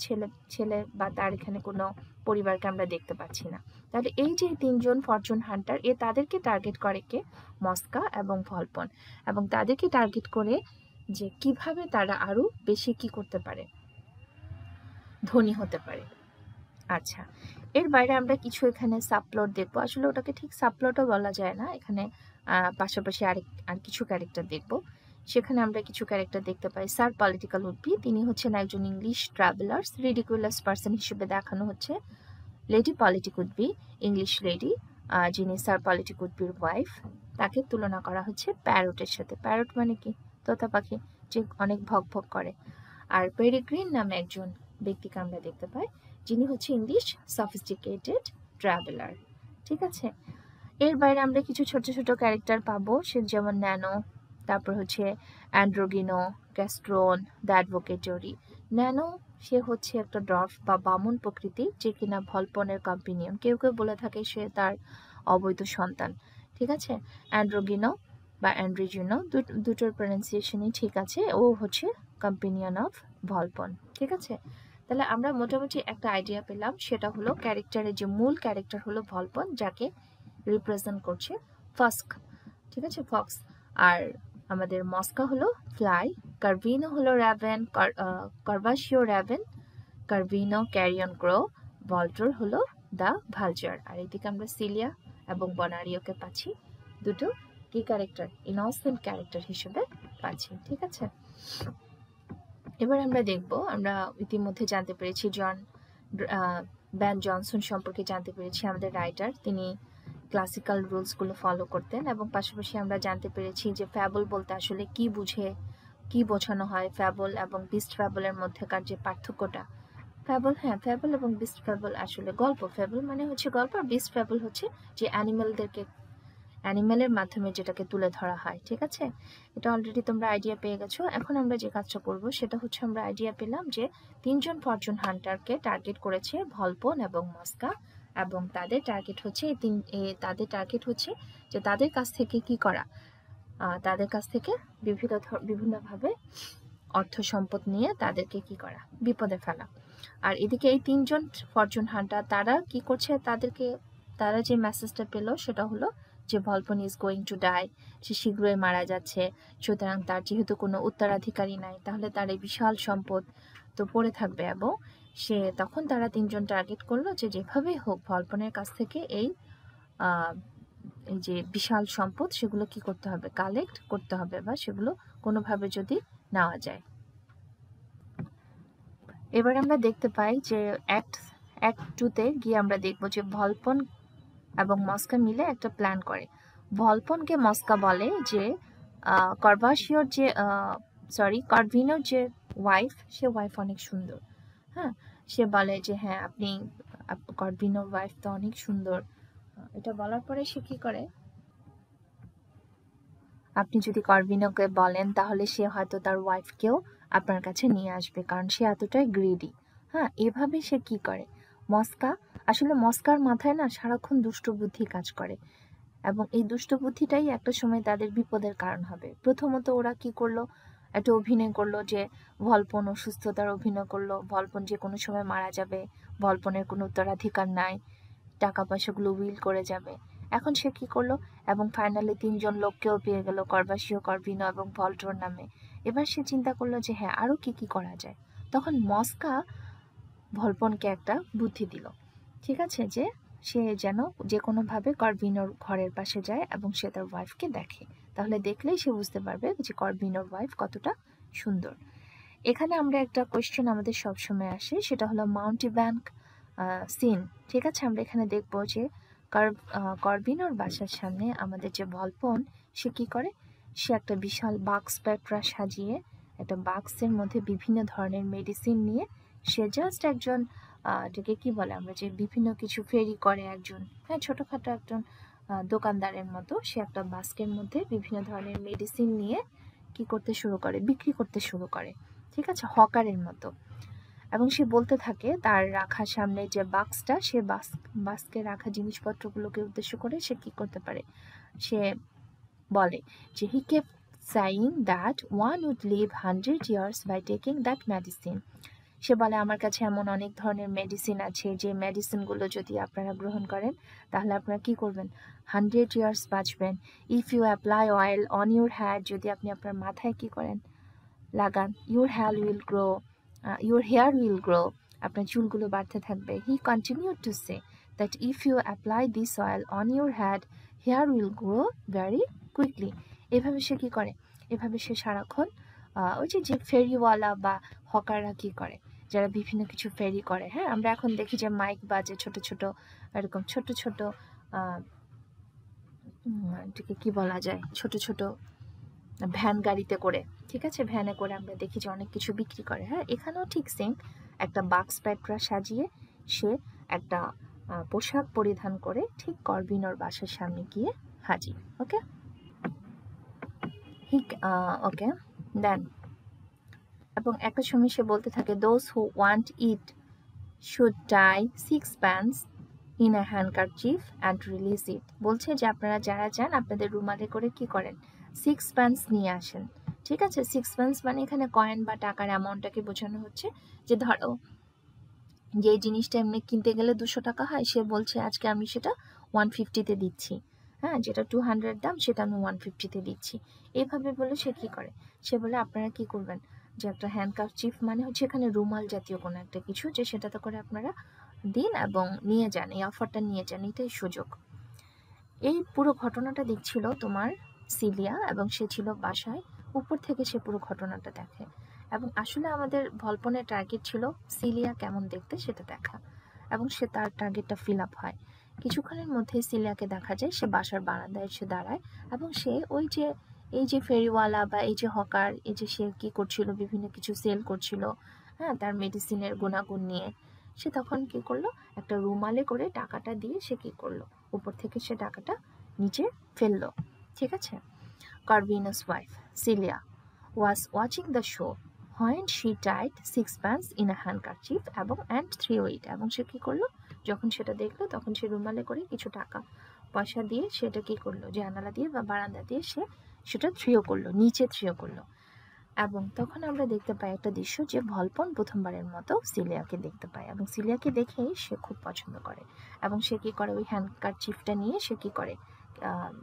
ছেলে বা তার এখানে কোনো পরিবারকে আমরা দেখতে পাচ্ছি না। তাহলে এই যে তিনজন ফরচুন হান্টার, তাদেরকে টার্গেট করে কে? মস্কা এবং ভলপন, এবং তাদেরকে টার্গেট করে যে কিভাবে তারা আরো বেশি কি করতে পারে, ধনী হতে পারে। আচ্ছা, এর বাইরে আমরা কিছু এখানে সাবপ্লট দেখবো। আসলে ওটাকে ঠিক সাবপ্লটও বলা যায় না, এখানে পাশাপাশি আর কিছু ক্যারেক্টার দেখবো। সেখানে আমরা কিছু ক্যারেক্টার দেখতে পাই। স্যার পলিটিক্যাল উডবি, তিনি হচ্ছেন একজন ইংলিশ ট্রাভেলার্স, রিডিকুলাস পার্সন হিসেবে দেখানো হচ্ছে lady politic would-be, English lady, যিনি স্যার পলিটিক উডবির ওয়াইফ, তাকে তুলনা করা হচ্ছে প্যারটের সাথে। প্যারট মানে কি? তোতা পাখি, যে অনেক ভক ভক করে। আর পেরিগ্রিন নামে একজন ব্যক্তিকে আমরা দেখতে পাই, যিনি হচ্ছে ইংলিশ সফিস্টিকেটেড ট্রাভেলার, ঠিক আছে। এর বাইরে আমরা কিছু ছোট ছোট ক্যারেক্টার পাবো, সে যেমন ন্যানো, তারপর হচ্ছে অ্যান্ড্রোগিনো, ক্যাস্ট্রোন, দ্য অ্যাডভোকেটরি। ন্যানো, সে হচ্ছে একটা ডর্ফ বা বামন প্রকৃতি, যে কিনা ভলপনের কম্পিনিয়ন, কেউ কেউ বলে থাকে সে তার অবৈধ সন্তান, ঠিক আছে। অ্যান্ড্রোগিনো বা অ্যান্ড্রিজিনো, দুটোর প্রনাউন্সিয়েশনই ঠিক আছে, ও হচ্ছে কম্পিনিয়ন অফ ভলপন, ঠিক আছে। তাহলে আমরা মোটামুটি একটা আইডিয়া পেলাম, সেটা হলো ক্যারেক্টারের যে মূল ক্যারেক্টার হলো ভলপন, যাকে রিপ্রেজেন্ট করছে ফস্ক, ঠিক আছে, ফক্স। আর আমাদের মস্কা হলো ফ্লাই, কার্ভিনো হলো র্যাভেন, কার্ভাসিও র্যাভেন, কার্ভিনো ক্যারিয়ন ক্রো, ভল্টোর হলো দ্য ভালচার। আর এদিকে আমরা সিলিয়া এবং বনারিওকে পাচ্ছি দুটো কি ক্যারেক্টার, ইনোসেন্ট ক্যারেক্টার হিসেবে পাচ্ছি, ঠিক আছে। এবার আমরা দেখব, আমরা ইতিমধ্যে জানতে পেরেছি ব্যান জনসন সম্পর্কে জানতে পেরেছি, আমাদের রাইটার, তিনি ক্লাসিক্যাল রুলসগুলো ফলো করতেন, এবং পাশাপাশি আমরা জানতে পেরেছি যে ফ্যাবল বলতে আসলে কি বোঝানো হয়, ফ্যাবল এবং বিস্ট ফ্যাবলের মধ্যেকার যে পার্থক্যটা। ফ্যাবল, হ্যাঁ, ফ্যাবল এবং বিস্ট ফ্যাবল আসলে গল্প। ফ্যাবল মানে হচ্ছে গল্প, আর বিস্ট ফ্যাবল হচ্ছে যে অ্যানিমেলের মাধ্যমে যেটাকে তুলে ধরা হয়, ঠিক আছে। এটা অলরেডি তোমরা আইডিয়া পেয়ে গেছো। এখন আমরা যে কাজটা করব সেটা হচ্ছে, আমরা আইডিয়া পেলাম যে তিনজন ফরচুন হান্টারকে টার্গেট করেছে ভলপন এবং মস্কা, এবং তাদের টার্গেট হচ্ছে যে তাদের কাছ থেকে কি করা, তাদের কাছ থেকে বিভিন্নভাবে অর্থ সম্পদ নিয়ে তাদেরকে কি করা, বিপদে ফেলা। আর এদিকে এই তিনজন ফরচুন হান্টার, তারা কি করছে, তারা যে মেসেজটা পেল সেটা হলো যে Volpone is going to die, সে শীঘ্রই মারা যাচ্ছে, সুতরাং তার যেহেতু কোনো উত্তরাধিকারী নাই, তাহলে তার এই বিশাল সম্পদ তো পড়ে থাকবে। এবং তখন তারা তিনজন টার্গেট করলো যে যেভাবেই হোক ভলপনের কাছ থেকে এই যে বিশাল সম্পদ সেগুলো কি করতে হবে, কালেক্ট করতে হবে, বা সেগুলো কোনোভাবে যদি নেওয়া যায়। এবার আমরা দেখতে পাই যে অ্যাক্ট 2-তে গিয়ে আমরা দেখব যে ভলপন এবং মস্কা মিলে একটা প্ল্যান করে। ভলপনকে মস্কা বলে যে কার্ভিনোর যে ওয়াইফ, সে ওয়াইফ অনেক সুন্দর, হ্যাঁ, সে বলে যে হ্যাঁ আপনি কার্ভিনোর ওয়াইফ তো অনেক সুন্দর। এটা বলার পরে সে কি করে, আপনি যদি কার্ভিনোকে বলেন তাহলে সে হয়তো তার ওয়াইফকেও আপনার কাছে নিয়ে আসবে, কারণ সে এতটাই গ্রিডি। হ্যাঁ, এভাবে সে কি করে, মস্কার মাথায় না সারাক্ষণ দুষ্ট বুদ্ধি কাজ করে, এবং এই দুষ্ট বুদ্ধিটাই একটা সময় তাদের বিপদের কারণ হবে। প্রথমত ওরা কি করলো, একটা অভিনয় করলো যে ভলপন অসুস্থতার অভিনয় করলো, ভলপন যে কোনো সময় মারা যাবে, ভলপনের কোনো উত্তরাধিকার নাই, টাকা পয়সাগুলো উইল করে যাবে। এখন সে কি করলো, এবং ফাইনালি তিনজন লোককেও পেয়ে গেল, কার্ভাসিও, কার্ভিনো এবং ভল্টোর নামে। এবার সে চিন্তা করলো যে হ্যাঁ আরো কি করা যায়। তখন মস্কা ভলপনকে একটা বুদ্ধি দিল, ঠিক আছে, যে সে যেন যে কোনোভাবে কার্ভিনোর ঘরের পাশে যায় এবং সে তার ওয়াইফকে দেখে, তাহলে দেখলেই সে বুঝতে পারবে যে কার্ভিনোর ওয়াইফ কতটা সুন্দর। এখানে আমরা একটা কোয়েশ্চেন আমাদের সবসময় আসে, সেটা হলো মাউন্টিব্যাঙ্ক সিন, ঠিক আছে। আমরা এখানে দেখবো যে কর্বিনোর বাসার সামনে আমাদের যে ভলপন, সে কি করে, সে একটা বিশাল বাক্স প্যাকরা সাজিয়ে একটা বাক্সের মধ্যে বিভিন্ন ধরনের মেডিসিন নিয়ে, সে জাস্ট একজন এটাকে কি বলে, আমরা যে বিভিন্ন কিছু ফেরি করে একজন, হ্যাঁ, ছোটোখাটো একজন দোকানদারের মতো, সে একটা বাস্কের মধ্যে বিভিন্ন ধরনের মেডিসিন নিয়ে কি করতে শুরু করে, বিক্রি করতে শুরু করে, ঠিক আছে, হকারের মতো। এবং সে বলতে থাকে তার রাখা সামনে যে বাক্সটা, সে বাস্কে রাখা জিনিসপত্রগুলোকে উদ্দেশ্য করে সে কি করতে পারে, সে বলে যে he kept saying that one would live 100 years by taking that medicine. সে বলে আমার কাছে এমন অনেক ধরনের মেডিসিন আছে, যে মেডিসিনগুলো যদি আপনারা গ্রহণ করেন তাহলে আপনারা কি করবেন, 100 ইয়ার্স বাঁচবেন। If you apply oil on your head, যদি আপনি আপনার মাথায় কি করেন, লাগান, ইউর হেয়ার উইল গ্রো, আপনার চুলগুলো বাড়তে থাকবে। He continued to say that if you apply this oil on your head, hair will grow very quickly. এভাবে সে কি করে, এভাবে সে সারাক্ষণ ওই যে ফেরিওয়ালা বা হকাররা কি করে, যারা বিভিন্ন কিছু ফেরি করে, হ্যাঁ, আমরা এখন দেখি যে মাইক বাজে ছোট ছোট, এরকম ছোট ছোট এটাকে কি বলা যায়, ছোট ছোট ভ্যান গাড়িতে করে, ঠিক আছে, ভ্যানে করে আমরা দেখি যে অনেক কিছু বিক্রি করে। হ্যাঁ, এখানেও ঠিক সেম, একটা বাক্স প্যাকরা সাজিয়ে সে একটা পোশাক পরিধান করে ঠিক কর্বিনোর বাসার সামনে গিয়ে হাজির। ওকে, ওকে দেন, এবং একটা সময় সে বলতে থাকে those who want it should tie 6 pence in a handkerchief and release it. বলছে যে আপনারা যারা চান আপনাদের রুমালে করে কি করেন, 6 pence নিয়ে আসেন, ঠিক আছে। 6 pence মানে এখানে কয়েন বা টাকার অ্যামাউন্টটাকে বোঝানো হচ্ছে, যে ধরো যে জিনিসটা এমনি কিনতে গেলে 200 টাকা হয়, সে বলছে আজকে আমি সেটা 150-তে দিচ্ছি, হ্যাঁ, যেটা 200 দাম সেটা আমি 150-তে দিচ্ছি। এইভাবে বলে সে কি করে, সে বলে আপনারা কি করবেন, যে একটা হ্যান্ডকারচিফ মানে হচ্ছে এখানে রুমাল জাতীয় কোনো একটা কিছু, যে সেটাতে করে আপনারা দিন এবং নিয়ে যান, এই অফারটা নিয়ে যান, এটাই সুযোগ। এই পুরো ঘটনাটা দেখছিল তোমার সিলিয়া, এবং সে ছিল বাসায়, উপর থেকে সে পুরো ঘটনাটা দেখে। এবং আসলে আমাদের ভলপনের টার্গেট ছিল সিলিয়া কেমন দেখতে সেটা দেখা, এবং সে তার টার্গেটটা ফিল আপ হয়। কিছুক্ষণের মধ্যে সিলিয়াকে দেখা যায় সে বাসার বারান্দায় এসে দাঁড়ায়, এবং সে ওই যে এই যে ফেরিওয়ালা বা এই যে হকার, এই যে সে কি করছিল, বিভিন্ন কিছু সেল করছিল, হ্যাঁ, তার মেডিসিনের গুণাগুণ নিয়ে, সে তখন কি করলো, একটা রুমালে করে টাকাটা দিয়ে সে কি করলো, উপর থেকে সে টাকাটা নিচে ফেললো, ঠিক আছে। Corvino's wife, Celia, was watching the show when she tied 6 pence in a handkerchief and threw it. এবং সে কি করলো, যখন সেটা দেখলো তখন সে রুমালে করে কিছু টাকা পয়সা দিয়ে সেটা কি করলো, জানালা দিয়ে বা বারান্দা দিয়ে সে সেটা থ্রিও করলো, নিচে থ্রিও করলো। এবং তখন আমরা দেখতে পাই একটা দৃশ্য, যে ভলপন প্রথমবারের মতো সিলিয়াকে দেখতে পায়, এবং সিলিয়াকে দেখেই সে খুব পছন্দ করে, এবং সে কি করে, ওই হ্যান্ডকারচিফটা নিয়ে সে কি করে,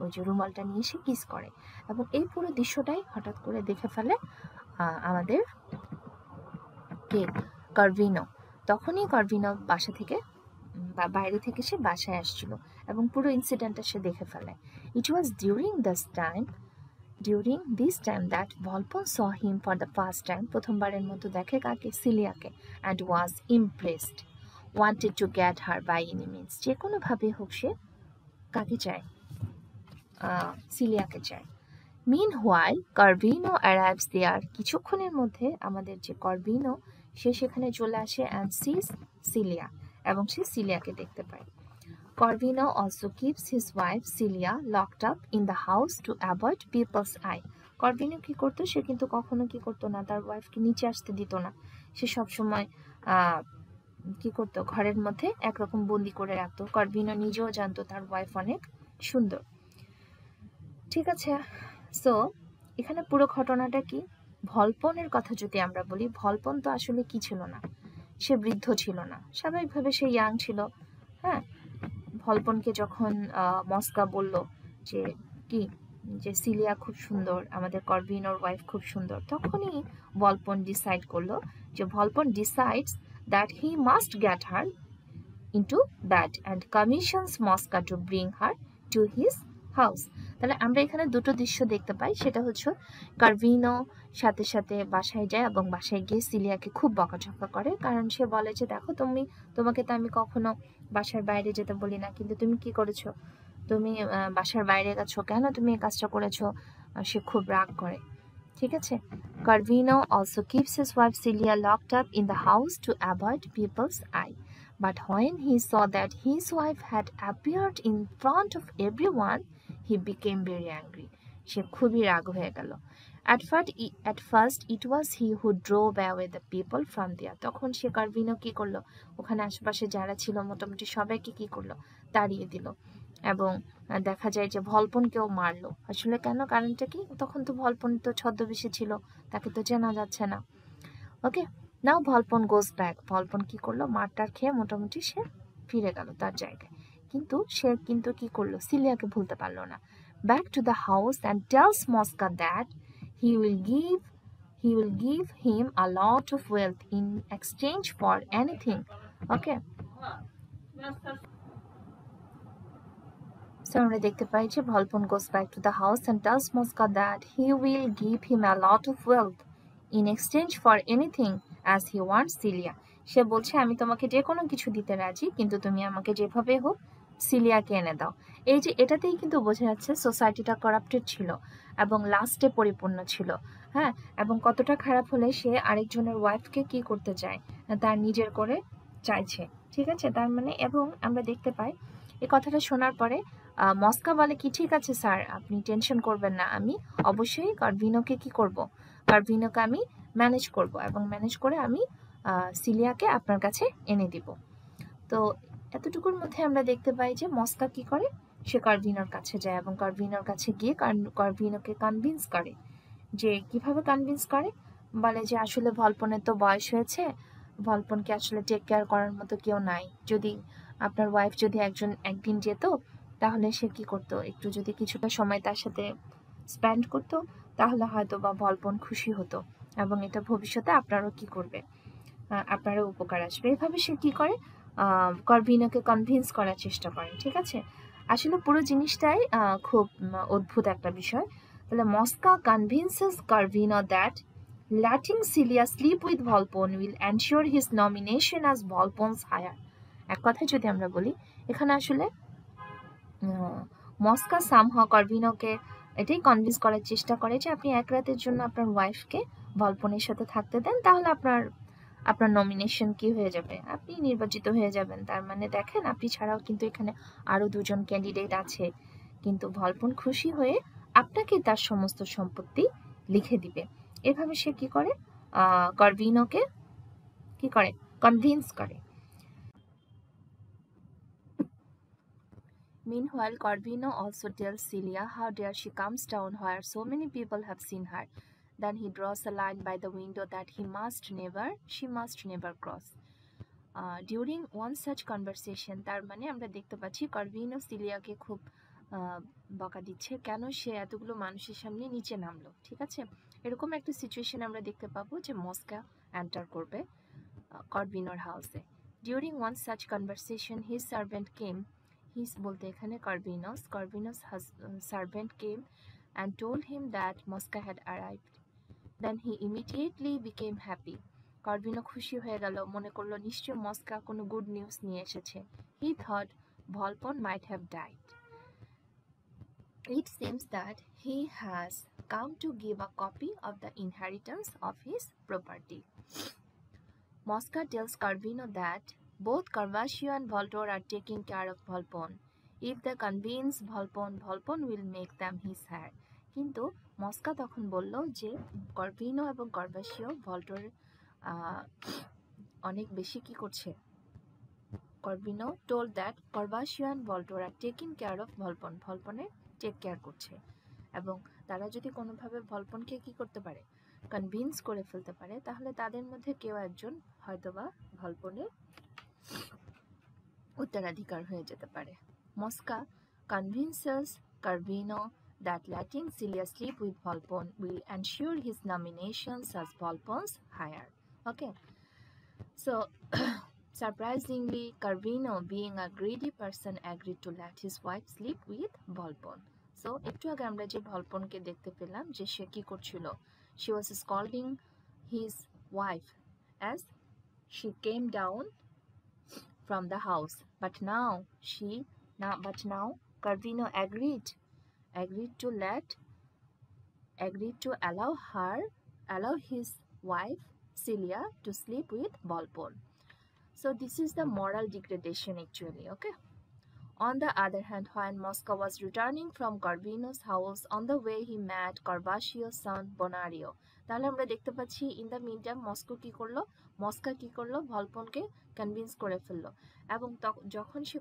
ওই যে রুমালটা নিয়ে সে কিস করে। এবং এই পুরো দৃশ্যটাই হঠাৎ করে দেখে ফেলে আমাদের কে, কর্ভিনো। তখনই কর্ভিনো বাসা থেকে বা বাইরে থেকে সে বাসায় আসছিল, এবং পুরো ইনসিডেন্টটা সে দেখে ফেলে। ইট ওয়াজ during this time that Volpone saw him for the first time, প্রথমবারের মতো দেখে কাকে, সিলিয়াকে, and was impressed, wanted to get her by any means, যে কোনোভাবে হোক সে কাকে চায়, সিলিয়াকে চায়। Meanwhile, Corvino arrives there. কিছুক্ষণের মধ্যে আমাদের যে কর্ভিনো, সে সেখানে চলে আসে and sees Celia, এবং সে সিলিয়াকে দেখতে পায়। Corvino also keeps his wife Celia locked up in the house to avoid people's eye. Corvino কি করতো, সে কিন্তু কখনো কি করতো না, তার ওয়াইফকে নিচে আসতে দিত না, সে সবসময় কি করতো, ঘরের মধ্যে একরকম বন্দি করে রাখতো। কর্ভিনো নিজেও জানতো তার ওয়াইফ অনেক সুন্দর, ঠিক আছে। সো এখানে পুরো ঘটনাটা কি, ভলপনের কথা যদি আমরা বলি, ভলপন তো আসলে কি ছিল না, সে বৃদ্ধ ছিল না, স্বাভাবিকভাবে সে ইয়াং ছিল। হ্যাঁ, ভলপনকে যখন মস্কা বলল যে কি, যে সিলিয়া খুব সুন্দর, আমাদের কর্ভিনোর ওয়াইফ খুব সুন্দর, তখনই ভলপন ডিসাইড করলো, যে Volpone decides that he must get her into bed and commissions Mosca to bring her to his house. তাহলে আমরা এখানে দুটো দৃশ্য দেখতে পাই, সেটা হচ্ছে কার্ভিনো সাথে সাথে বাসায় যায় এবং বাসায় গিয়ে সিলিয়াকে খুব বকাঝকা করে, কারণ সে বলে যে দেখো তোমাকে তো আমি কখনো বাসার বাইরে যেতে বলি না, কিন্তু তুমি কি করেছো, তুমি বাসার বাইরে গেছো কেন, তুমি এই কাজটা করেছো। সে খুব রাগ করে, ঠিক আছে। Carvino also keeps his wife Celia locked up in the house to avoid people's eye. But when he saw that his wife had appeared in front of everyone, he became very angry. সে খুবই রাগ হয়ে গেল। At first it was he who drove away the people from there. তখন সে কার্ভিনো কি করলো, ওখানে আশেপাশে যারা ছিল মোটামুটি সবাইকে কি করলো, তাড়িয়ে দিল এবং দেখা যায় যে ভলপনকেও মারলো। আসলে কেন, কারণটা কি, তখন তো ভলপন তো ছদ্মবেশে ছিল, তাকে তো চেনা যাচ্ছে না। ওকে, নাও ভলপন গোজ ব্যাক। ভলপন কি করলো, মারটার খেয়ে মোটামুটি সে ফিরে গেল তার জায়গায়, কিন্তু সে কি করলো, সিলিয়াকে ভুলতে পারলো না। Back to the house and tells Mosca that he will give him a lot of wealth in exchange for anything. Okay, so আমরা দেখতে পাই যে ভলপন goes back to the house and tells Mosca that he will give him a lot of wealth in exchange for anything as he wants Celia. সে বলছে আমি তোমাকে যে কোনো কিছু দিতে রাজি, কিন্তু তুমি আমাকে যেভাবে হোক সিলিয়াকে এনে দাও। এই যে এটাতেই কিন্তু বোঝা যাচ্ছে সোসাইটিটা করাপ্টেড ছিল এবং লাস্টে পরিপূর্ণ ছিল। হ্যাঁ, এবং কতটা খারাপ হলে সে আরেকজনের ওয়াইফকে কি করতে চায়, তার নিজের করে চাইছে, ঠিক আছে। তার মানে, এবং আমরা দেখতে পাই এই কথাটা শোনার পরে মস্কা বলে কি, ঠিক আছে স্যার, আপনি টেনশন করবেন না, আমি অবশ্যই কার্ভিনোকে কি করব, কার্ভিনোকে আমি ম্যানেজ করব এবং ম্যানেজ করে আমি সিলিয়াকে আপনার কাছে এনে দিব। তো এতটুকুর মধ্যে আমরা দেখতে পাই যে মস্কা কি করে, সে কার্ভিনোর কাছে যায় এবং কার্ভিনোর কাছে গিয়ে কার্ভিনোকে কনভিন্স করে। যে কিভাবে কনভিন্স করে, বলে যে আসলে ভলপনের তো বয়স হয়েছে, ভলপনকে আসলে টেক কেয়ার করার মতো কেউ নাই। যদি আপনার ওয়াইফ যদি একদিন যেত, তাহলে সে কি করতো, একটু যদি কিছুটা সময় তার সাথে স্পেন্ড করতো, তাহলে হয়তো বা ভলপন খুশি হতো এবং এটা ভবিষ্যতে আপনারও কি করবে, আপনারও উপকার আসবে। এভাবে সে কি করে, কার্ভিনোকে কনভিন্স করার চেষ্টা করে, ঠিক আছে। আসলে পুরো জিনিসটাই খুব অদ্ভুত একটা বিষয়। তাহলে মস্কা কনভিন্সেস কার্ভিনো that letting Celia sleep with Volpone will ensure his nomination as Volpone's heir. এক কথায় যদি আমরা বলি, এখানে আসলে মস্কা সামহাও কার্ভিনোকে এটাই কনভিন্স করার চেষ্টা করে যে আপনি এক রাতের জন্য আপনার ওয়াইফকে ভলপনের সাথে থাকতে দেন, তাহলে আপনার নমিনেশন কি হয়ে যাবে, আপনি নির্বাচিত হয়ে যাবেন। তার মানে দেখেন, আপনি ছাড়াও কিন্তু এখানে আরো দুজন ক্যান্ডিডেট আছে, কিন্তু ভলপন খুশি হয়ে আপনাকে তার সমস্ত সম্পত্তি লিখে দিবে। এভাবে সে কি করে, কার্ভিনোকে কি করে, কনভিন্স করে। Meanwhile, Corvino also tells Celia how dare she comes down where so many people have seen her. Then he draws a line by the window that she must never cross. During one such conversation, তার মানে আমরা দেখতে পাচ্ছি কর্ভিনো সিলিয়াকে খুব বকা দিচ্ছে, কেন সে এতগুলো মানুষের সামনে নিচে নামলো, ঠিক আছে। এরকম একটা সিচুয়েশন আমরা দেখতে পাবো যে মস্কা এন্টার করবে কর্ভিনোর হাউসে। During one such conversation, his servant came. His বলতে এখানে Corvinus servant came and told him that Mosca had arrived. Then he immediately became happy. Corvino খুশি হয়ে গেল, মনে করলো নিশ্চয় মস্কা কোনো গুড নিউজ নিয়ে এসেছে। He thought Volpone might have died. It seems that he has come to give a copy of the inheritance of his property. Mosca tells Corvino that both Carvaccio and Voltor are taking care of Volpone. If they convince Volpone will make them his heir. কিন্তু মস্কা তখন বলল যে কর্ভিনো এবং কার্ভাসিও ভল্টোর অনেক বেশি কি করছে। Corvino told that Carvaccio and Voltor are taking care of Volpone. ভলপনে টেক কেয়ার করছে এবং তারা যদি কোনোভাবে ভলপনকে কি করতে পারে, কনভিন্স করে ফেলতে পারে, তাহলে তাদের মধ্যে কেউ একজন হয়তোবা ভলপনের উত্তরাধিকার হয়ে যেতে পারে। মস্কা convinces Corvino that letting Celia sleep with Volpone will ensure his nominations as Volpone's heir. Okay, so surprisingly, Corvino, being a greedy person, agreed to let his wife sleep with Volpone. So একটু আগে আমরা যে ভলপনকে দেখতে পেলাম যে সে কি করছিল, she was scolding his wife as she came down from the house, but now Carvino agreed to allow his wife Celia to sleep with Volpone. So this is the moral degradation actually, okay? On the other hand, when Mosca was returning from Carvino's house, on the way he met Carvaccio's son Bonario. তাহলে আমরা দেখতে পাচ্ছি in the mean time মস্কা কি করলো ভলপনকে convince করে ফেললো, এবং যখন সে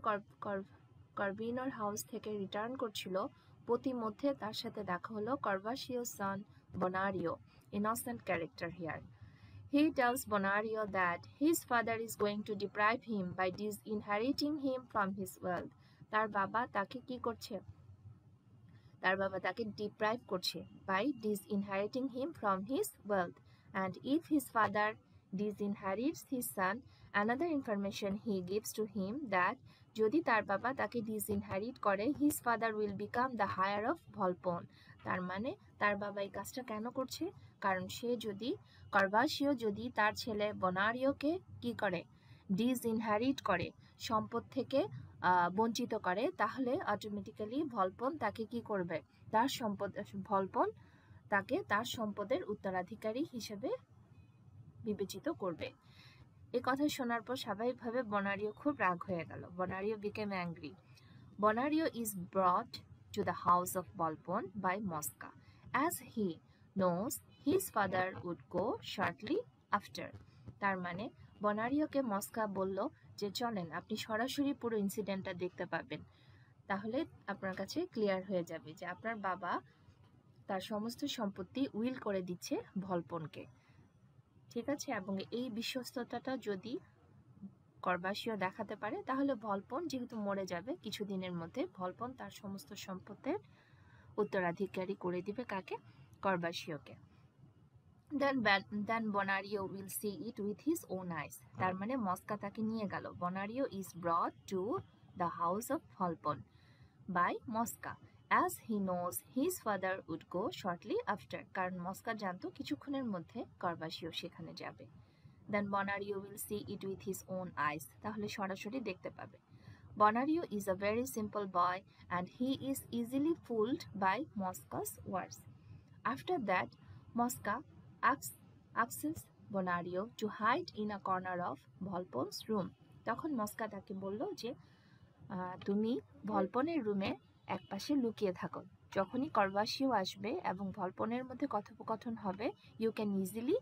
কার্ভিনোর হাউস থেকে রিটার্ন করছিল পথিমধ্যে তার সাথে দেখা হলো Carvaccio's son Bonario, innocent character here. He tells Bonario that his father is going to deprive him by disinheriting him from his wealth. তার বাবা তাকে কি করছে? তার বাবা তাকে ডিপ্রাইভ করছে by disinheriting him from his wealth. And if his father disinherits his son, another information he gives to him that যদি তার বাবা তাকে disinherit করে, his father will become the heir of Volpone. তার মানে তার বাবা এই কাজটা কেন করছে? কারণ সে যদি কার্ভাসিও যদি তার ছেলে বনারিওকে কি করে, ডিসইনহেরিট করে, সম্পদ থেকে বঞ্চিত করে, তাহলে অটোমেটিক্যালি ভলপন তাকে কি করবে, ভলপন তাকে তার সম্পদের উত্তরাধিকারী হিসেবে বিবেচিত করবে। এই কথা শোনার পর স্বাভাবিকভাবে বনারিও খুব রাগ হয়ে গেল। বনারিও became angry. Bonario is brought to the house of Volpone by Mosca, as he knows his father would go shortly after. তার মানে বনারিওকে মস্কা বলল যে চলেন, আপনি সরাসরি পুরো ইনসিডেন্টটা দেখতে পাবেন, তাহলে আপনার কাছে ক্লিয়ার হয়ে যাবে যে আপনার বাবা তার সমস্ত সম্পত্তি উইল করে দিচ্ছে ভলপনকে, ঠিক আছে? এবং এই বিশ্বস্ততাটা যদি কার্ভাসিও দেখাতে পারে, তাহলে ভলপন যেহেতু মরে যাবে কিছুদিনের মধ্যে, ভলপন তার সমস্ত সম্পদের উত্তরাধিকারী করে দিবে কাকে? কার্ভাসিওকে। Then Bonario will see it with his own eyes. তার মানে মস্কা তাকে নিয়ে গেল। Bonario is brought to the house of Volpone by Mosca, as he knows his father would go shortly after. কারণ মস্কা জানতো কিছুক্ষণের মধ্যে কার্ভাসিও সেখানে যাবে। Then Bonario will see it with his own eyes. তাহলে সরাসরি দেখতে পাবে। Bonario is a very simple boy and he is easily fooled by Mosca's words. After that, Mosca asks Bonario to hide in a corner of Volpone's room. তখন মস্কা তাকে বলল যে তুমি ভলপনের রুমে একপাশে লুকিয়ে থাকো, যখনই কার্ভাসিও আসবে এবং ভলপনের মধ্যে কথোপকথন হবে, you can easily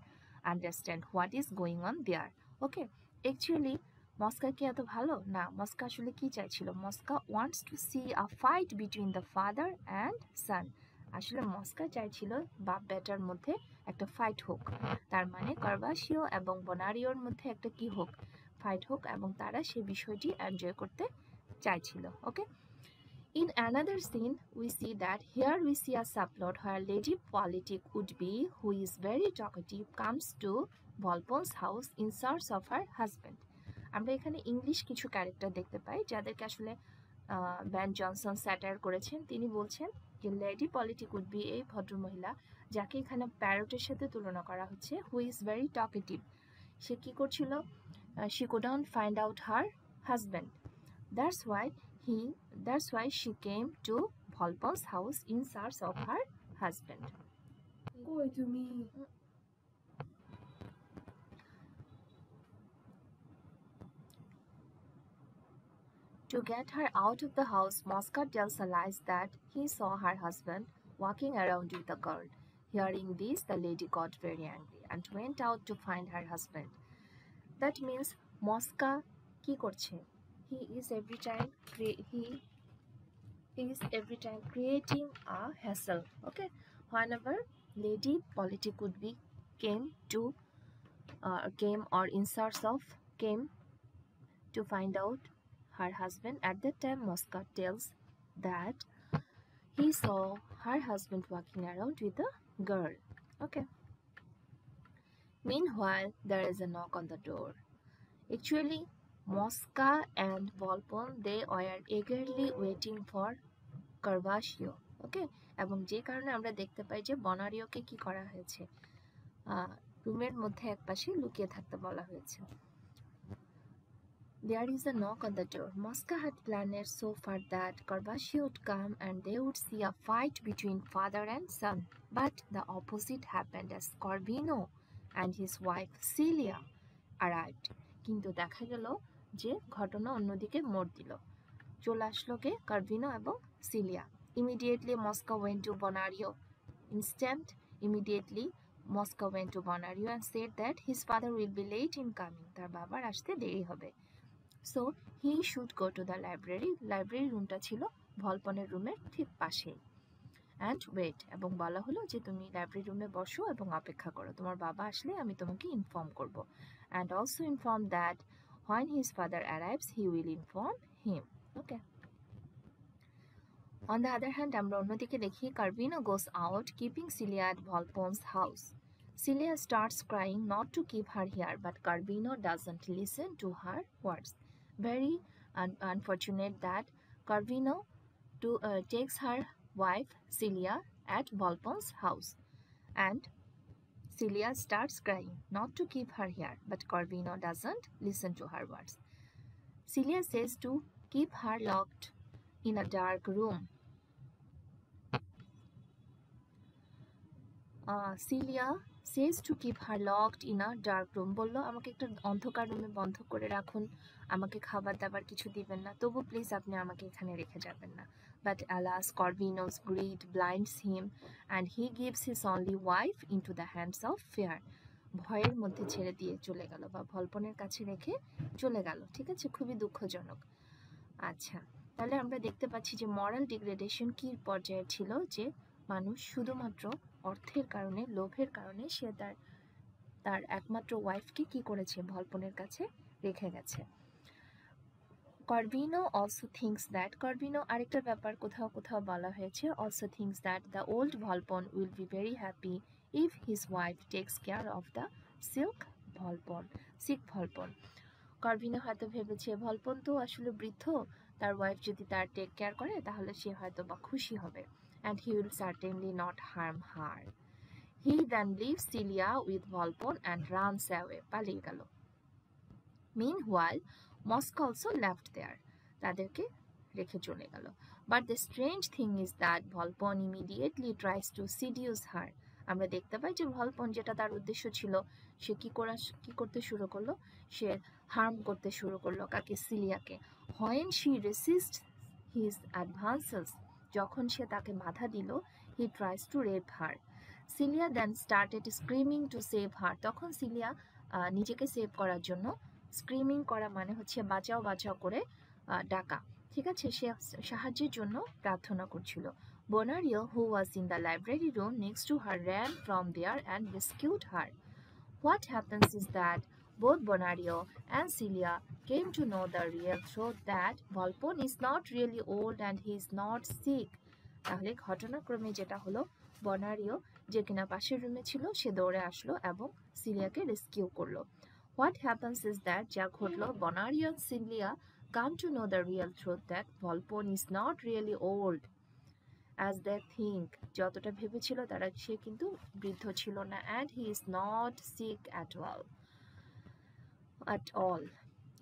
understand what is going on there. Okay, actually Mosca কি এত ভালো না? মস্কা আসলে কি চাইছিল? Mosca wants to see a fight between the father and son. আসলে মস্কা চাইছিল বাপ বেটার মধ্যে একটা ফাইট হোক, তার মানে কার্ভাসিও এবং বনারিওর মধ্যে একটা কি হোক, ফাইট হোক, এবং তারা সেই বিষয়টি এনজয় করতে চাইছিল। ওকে, in another scene we see that here we see a subplot where Lady Politic would be, who is very talkative, comes to Volpone's house in search of her husband. আমরা এখানে English কিছু character দেখতে পাই যাদেরকে আসলে ban Johnson satire করেছেন। তিনি বলছেন যে লেডি পলিটিক উড বি এই ভদ্রমহিলা যাকে এখানে প্যারটের সাথে তুলনা করা হচ্ছে, হু ইজ ভেরি টকেটিভ। সে কি করছিল? she couldn't find out her husband. That's why she came to Volpone's house in search of her husband. কই তুমি? To get her out of the house, Mosca tells Alice that he saw her husband walking around with a girl. Hearing this, the lady got very angry and went out to find her husband. That means Mosca কি করছে? He is every time creating a hassle. Okay, whenever Lady Politic would be came to find out her husband, at that time Mosca tells that he saw her husband walking around with a girl. Okay, meanwhile there is a knock on the door. Actually Mosca and Volpone, they were eagerly waiting for Carvaccio. ওকে, এবং যে কারণে আমরা দেখতে পাই যে বনারিওকে কি করা হয়েছে, রুমের মধ্যে একপাশে লুকিয়ে থাকতে বলা হয়েছে। There is a knock on the door. Mosca had planned so far that Corvaccio would come and they would see a fight between father and son. But the opposite happened as Corvino and his wife Celia arrived. কিন্তু দেখা গেল যে ঘটনা অন্যদিকে মোড় দিল, চলে আসলো কে, কার্ভিনো এবং cilia. Immediately Mosca went to Bonario. Immediately Mosca went to Bonario and said that his father will be late in coming. তার বাবার আসতে দেরি হবে। So he should go to the library. Library রুমটা ছিল ভলপনের রুমের ঠিক পাশে। And wait, এবং বলা হলো যে তুমি লাইব্রেরি রুমে বসো এবং অপেক্ষা করো, তোমার বাবা আসলে আমি তোমাকে ইনফর্ম করব। And also inform that when his father arrives he will inform him. Okay. On the other hand, আমরা অন্যদিকে দেখি Carvino goes out, keeping Celia at Volpon's house. Celia starts crying not to keep her here, but Carvino doesn't listen to her words. Very unfortunate that Carvino takes her wife Celia at Volpon's house, and Celia starts crying not to keep her here, but Carvino doesn't listen to her words. Celia says to keep her locked in a dark room. Celia says to keep her locked in a dark room. বললো আমাকে একটা অন্ধকার রুমে বন্ধ করে রাখুন, আমাকে খাবার দাবার কিছু দিবেন না, তবু প্লিজ আপনি আমাকে এখানে রেখে যাবেন না। But alas, Corvino's greed blinds him and he gives his only wife into the hands of fear. ভয়ের মধ্যে ছেড়ে দিয়ে চলে গেল বা ভলপনের কাছে রেখে চলে গেল। ঠিক আছে, খুবই দুঃখজনক। আচ্ছা, তাহলে আমরা দেখতে পাচ্ছি যে মরাল ডিগ্রেডেশন কি পর্যায়ে ছিল, যে মানুষ শুধুমাত্র অর্থের কারণে, লোভের কারণে সে তার একমাত্র ওয়াইফকে কি করেছে, ভলপনের কাছে রেখে গেছে। Corvino also thinks that, Corvino আরেকটা ব্যাপার কোথাও কোথাও বলা হয়েছে, also thinks that the old Volpon will be very happy if his wife takes care of the sick Volpon. Corvino হয়তো ভেবেছে ভলপন তো আসলে বৃদ্ধ, তার ওয়াইফ যদি তার টেক কেয়ার করে তাহলে সে হয়তো বা খুশি হবে, and he will certainly not harm her. He then leaves Celia with Volpon and runs away. পালিয়ে গেল। Meanwhile, Mosca also left there. তাদেরকে রেখে চলে গেল। But the strange thing is that Volpon immediately tries to seduce her. আমরা দেখতে পাই যে ভলপন, যেটা তার উদ্দেশ্য ছিল, সে কি করতে শুরু করলো, সে হার্ম করতে শুরু করলো কাকে, সিলিয়াকে। When she resists his advances, যখন সে তাকে বাধা দিল, he tries to rape her. Celia then started screaming to save her. তখন সিলিয়া নিজেকে সেভ করার জন্য, স্ক্রিমিং করা মানে হচ্ছে বাঁচাও বাঁচাও করে ডাকা, ঠিক আছে, সে সাহায্যের জন্য প্রার্থনা করছিল। Bonario, who was in the library room next to her, ran from there and rescued her. What happens is that both Bonario and Celia came to know the real truth, that Volpon is not really old and he is not sick. তাহলে ঘটনাক্রমে যেটা হলো, বনারিও যে কিনা পাশের রুমে ছিল সে দৌড়ে আসলো এবং সিলিয়াকে রেস্কিউ করলো। What happens is that যা ঘটলো, Bonario and Celia come to know the real truth that Volpon is not really old as they think. যতটা ভেবেছিল তারা, সে কিন্তু বৃদ্ধ ছিল না, and he is not sick at all.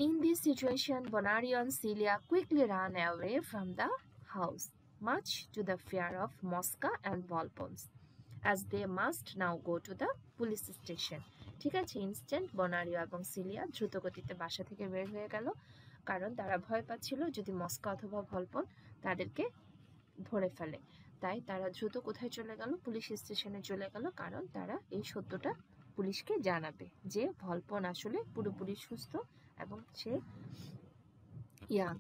In this situation, Bonario and Celia quickly ran away from the house, much to the fear of Mosca and Volpons, as they must now go to the police station. ঠিক আছে, instant বনারিও এবং cilia দ্রুতগতিতে বাসা থেকে বের হয়ে গেল, কারণ তারা ভয় পাচ্ছিল যদি মস্কো অথবা ভলপন তাদেরকে ধরে ফেলে। তাই তারা দ্রুত কোথায় চলে গেল, পুলিশ স্টেশনে চলে গেল, কারণ তারা এই সত্যটা পুলিশকে জানাবে যে ভলপন আসলে পুরোপুরি সুস্থ এবং সে young,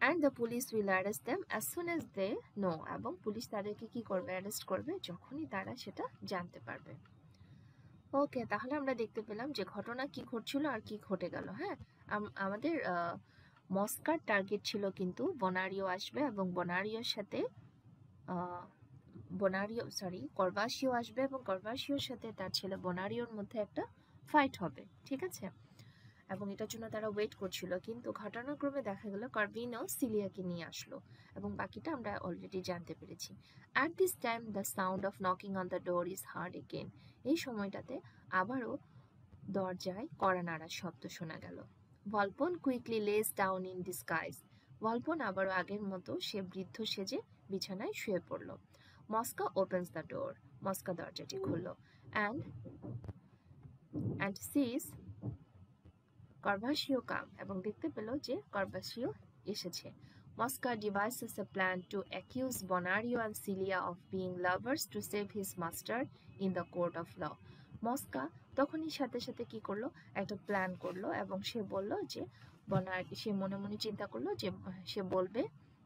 and the police will arrest them as soon as they know. এবং পুলিশ তাদেরকে কি করবে, অ্যারেস্ট করবে যখনই তারা সেটা জানতে পারবে। ওকে, তাহলে আমরা দেখতে পেলাম যে ঘটনা কি ঘটছিল আর কি ঘটে গেল। হ্যাঁ, আমাদের মস্কার টার্গেট ছিল কিন্তু বনারিও আসবে এবং বনারিওর সাথে কর্ভাসিও আসবে এবং কর্ভাসিওর সাথে তার ছেলে বনারিওর মধ্যে একটা ফাইট হবে, ঠিক আছে। এবং এটার জন্য তারা ওয়েট করছিল, কিন্তু ঘটনাক্রমে দেখা গেল কর্বিনো সিলিয়াকে নিয়ে আসলো এবং বাকিটা আমরা অলরেডি জানতে পেরেছি। At this time the sound of knocking on the door is hard again. এই সময়টাতে আবারও দরজায় কড়া নাড়ার শব্দ শোনা গেল। ভলপন quickly less down in disguise. ভলপন আবারও আগের মতো সে বৃদ্ধ সেজে বিছানায় শুয়ে পড়ল। মস্কা ওপেন্স দ্য ডোর। মস্কা দরজাটি খুলল and sees কার্ভাসিও কাম, এবং দেখতে পেল যে কার্ভাসিও এসেছে। মস্কা devises a plan to accuse Bonario and Celia of being lovers to save his master in the court of law. মস্কা তখনই সাথে সাথে কি করলো, একটা প্ল্যান করলো এবং সে বলল যে সে মনে মনে চিন্তা করলো যে সে বলবে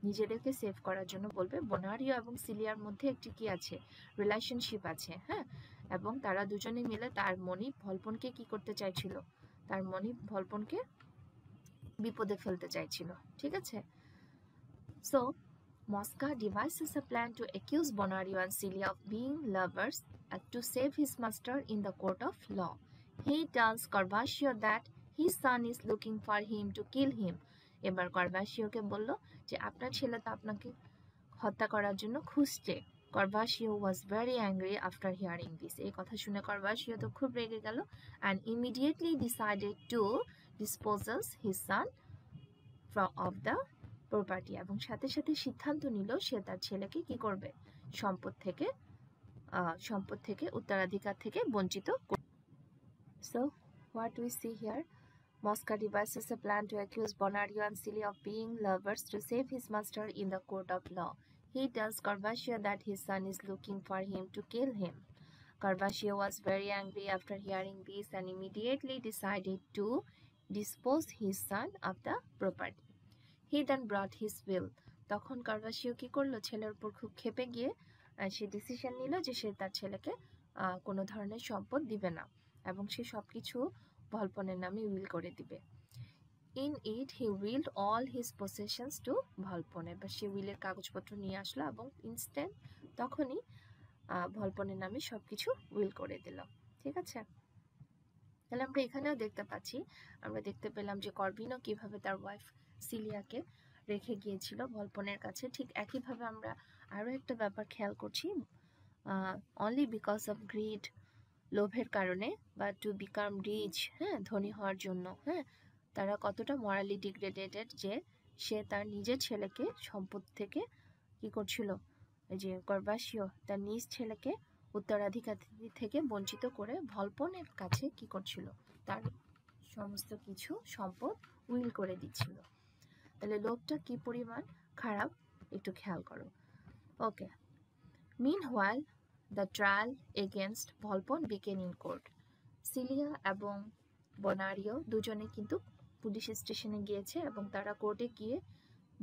নিজেদেরকে সেভ করার জন্য বলবে বনারিও এবং সিলিয়ার মধ্যে একটি কি আছে, রিলেশনশিপ আছে, হ্যাঁ, এবং তারা দুজনে মিলে তার মনিব ভলপনকে কি করতে চাইছিল, তার মনিব ভলপনকে বিপদে ফেলতে চাইছিল, ঠিক আছে। So মস্কা devises a plan to accuse Bonario and Celia of being lovers and to save his master in the court of law. He tells Carvaccio that his son is looking for him to kill him. এবার কার্ভাসিওকে বলল যে আপনার ছেলে তো আপনাকে হত্যা করার জন্য খুঁজছে। Carvaccio was very angry after hearing this. এই কথা শুনে কার্ভাসিও তো খুব রেগে গেল and immediately decided to dispose his son of the property, এবং সাথে সাথে সিদ্ধান্ত নিল সে তার ছেলেকে কি করবে, সম্পদ থেকে উত্তরাধিকার থেকে বঞ্চিত করবে। So what we see here, Mosca devises a plan to accuse Bonario and Celia of being lovers to save his master in the court of law. He tells Carvaccio that his son is looking for him to kill him. Carvaccio was very angry after hearing this and immediately decided to dispose his son of the property. He then brought his will. তখন কার্ভাসিও কি করলো, ছেলের উপর খুব ক্ষেপে গিয়ে সে decision নিল যে সে তার ছেলেকে কোনো ধরনের সম্পদ দিবে না এবং সে সবকিছু ভলপনের নামে উইল করে দিবে। In it he willed all his possessions to Volpone. এবার সে উইলের কাগজপত্র নিয়ে আসলো এবং ইনস্ট্যান্ট তখনই ভলপনের নামে সবকিছু উইল করে দিল, ঠিক আছে। তাহলে আমরা এখানেও দেখতে পাচ্ছি, আমরা দেখতে পেলাম যে কর্বিনো কিভাবে তার ওয়াইফ সিলিয়াকে রেখে গিয়েছিল ভলপনের কাছে। ঠিক একইভাবে আমরা আরও একটা ব্যাপার খেয়াল করছি, অনলি বিকজ অফ গ্রিড, লোভের কারণে, বা টু বিকাম রিচ, হ্যাঁ, ধনী হওয়ার জন্য, হ্যাঁ, তারা কতটা মরালি ডিগ্রেডেটেড যে সে তার নিজের ছেলেকে সম্পদ থেকে কি করছিল, যে কার্ভাসিও তার নিজ ছেলেকে উত্তরাধিকার থেকে বঞ্চিত করে ভলপনের কাছে কি করছিল, তার সমস্ত কিছু সম্পদ উইল করে দিচ্ছিল। তাহলে লোভটা কি পরিমাণ খারাপ একটু খেয়াল করো। Okay, meanwhile the trial against Volpone began in court. Celia এবং বনারিও দুজনে কিন্তু পুলিশ স্টেশনে গিয়েছে এবং তারা কোর্টে গিয়ে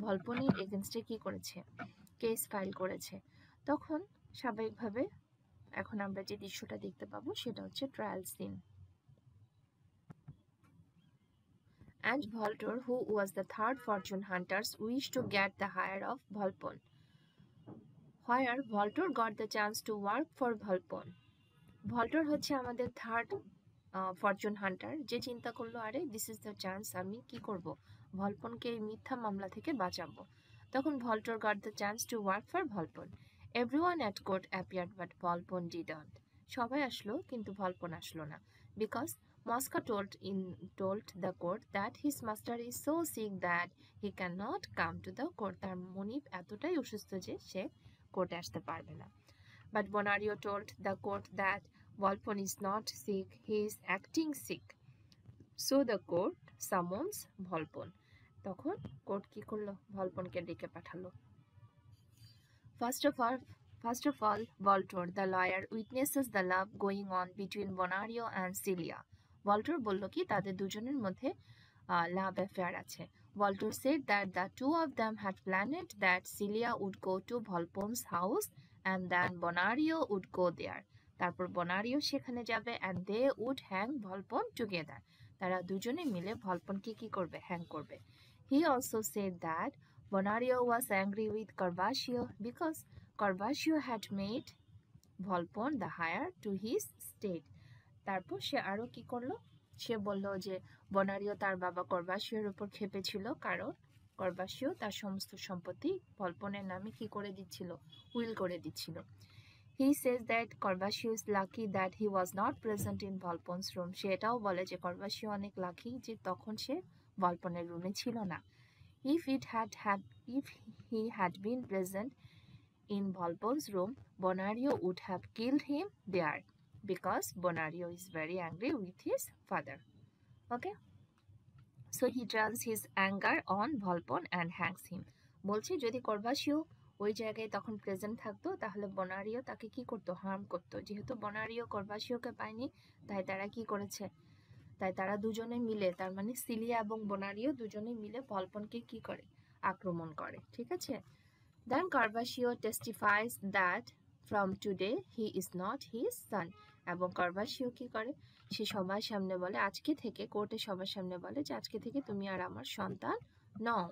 ভলপনের এগেনস্টে কি করেছে, কেস ফাইল করেছে। তখন স্বাভাবিকভাবে এখন আমরা যে দৃশ্যটা দেখতে পাবো সেটা হচ্ছে trial scene. And Voltor, who was the third fortune hunters, wished to get the hire of Volpon. Where Voltor got the chance to work for Volpon. Voltor হচ্ছে আমাদের থার্ড ফরচুন হান্টার, যে চিন্তা করলো আরে দিস ইজ দ্য চান্স, আমি কি করব, ভলপনকে এই মিথ্যা মামলা থেকে বাঁচাবো। তখন Voltor got the chance to work for Volpon. Everyone at court appeared but Volpon didn't. সবাই আসলো কিন্তু ভলপন আসলো না, because Mosca told the court that his master is so sick that he cannot come to the court. তার মনিব এতটাই অসুস্থ যে সে কোর্টে আসতে পারবে না। But Bonario told the court that Volpon is not sick, he is acting sick. So the court summons Volpon. তখন কোর্ট কি করলো, ভলপনকে ডেকে পাঠালো। First of all, Voltor, the lawyer, witnesses the love going on between Bonario and Celia. Voltor বলল কি তাদের দুজনের মধ্যে লাভ অ্যাফেয়ার আছে। Voltor said that the two of them had planned that Celia would go to Volpon's house and then Bonario would go there. তারপর Bonario সেখানে যাবে and they would hang Volpon together. তারা দুজনে মিলে ভলপনকে কি করবে, hang করবে। He also said that Bonario was angry with Carvaccio because Carvaccio had made Volpon the heir to his state. তারপর সে আরও কি করলো, সে বলল যে বনারিও তার বাবা করবাসিওর উপর ক্ষেপেছিল, কারণ করবাসিও তার সমস্ত সম্পত্তি ভলপনের নামে কি করে দিচ্ছিল, উইল করে দিচ্ছিল। He says that Corvasio is lucky that he was not present in Volpon's room. সে এটাও বলে যে করবাসিও অনেক লাকি যে তখন সে ভলপনের রুমে ছিল না। If he had been present in Volpon's room, Bonario would have killed him there because Bonario is very angry with his father. Okay? So he turns his anger on Volpon and hangs him. বলছে যদি করবাসিও ওই জায়গায় তখন present থাকতো তাহলে বনারিও তাকে কি করতো, হার্ম করতো। যেহেতু বনারিও করবাসিওকে পায়নি, তাই তারা কি করেছে, তাই তারা দুজনে মিলে, তার মানে সিলিয়া এবং বনারিও দুজনে মিলে ভলপনকে কি করে, আক্রমণ করে। ঠিক আছে। Then Corvasio testifies that from today he is not his son. এবং করবাসিও কি করে, সে সবার সামনে বলে, আজকে থেকে কোর্টে সবার সামনে বলে যে আজকে থেকে তুমি আর আমার সন্তান নও।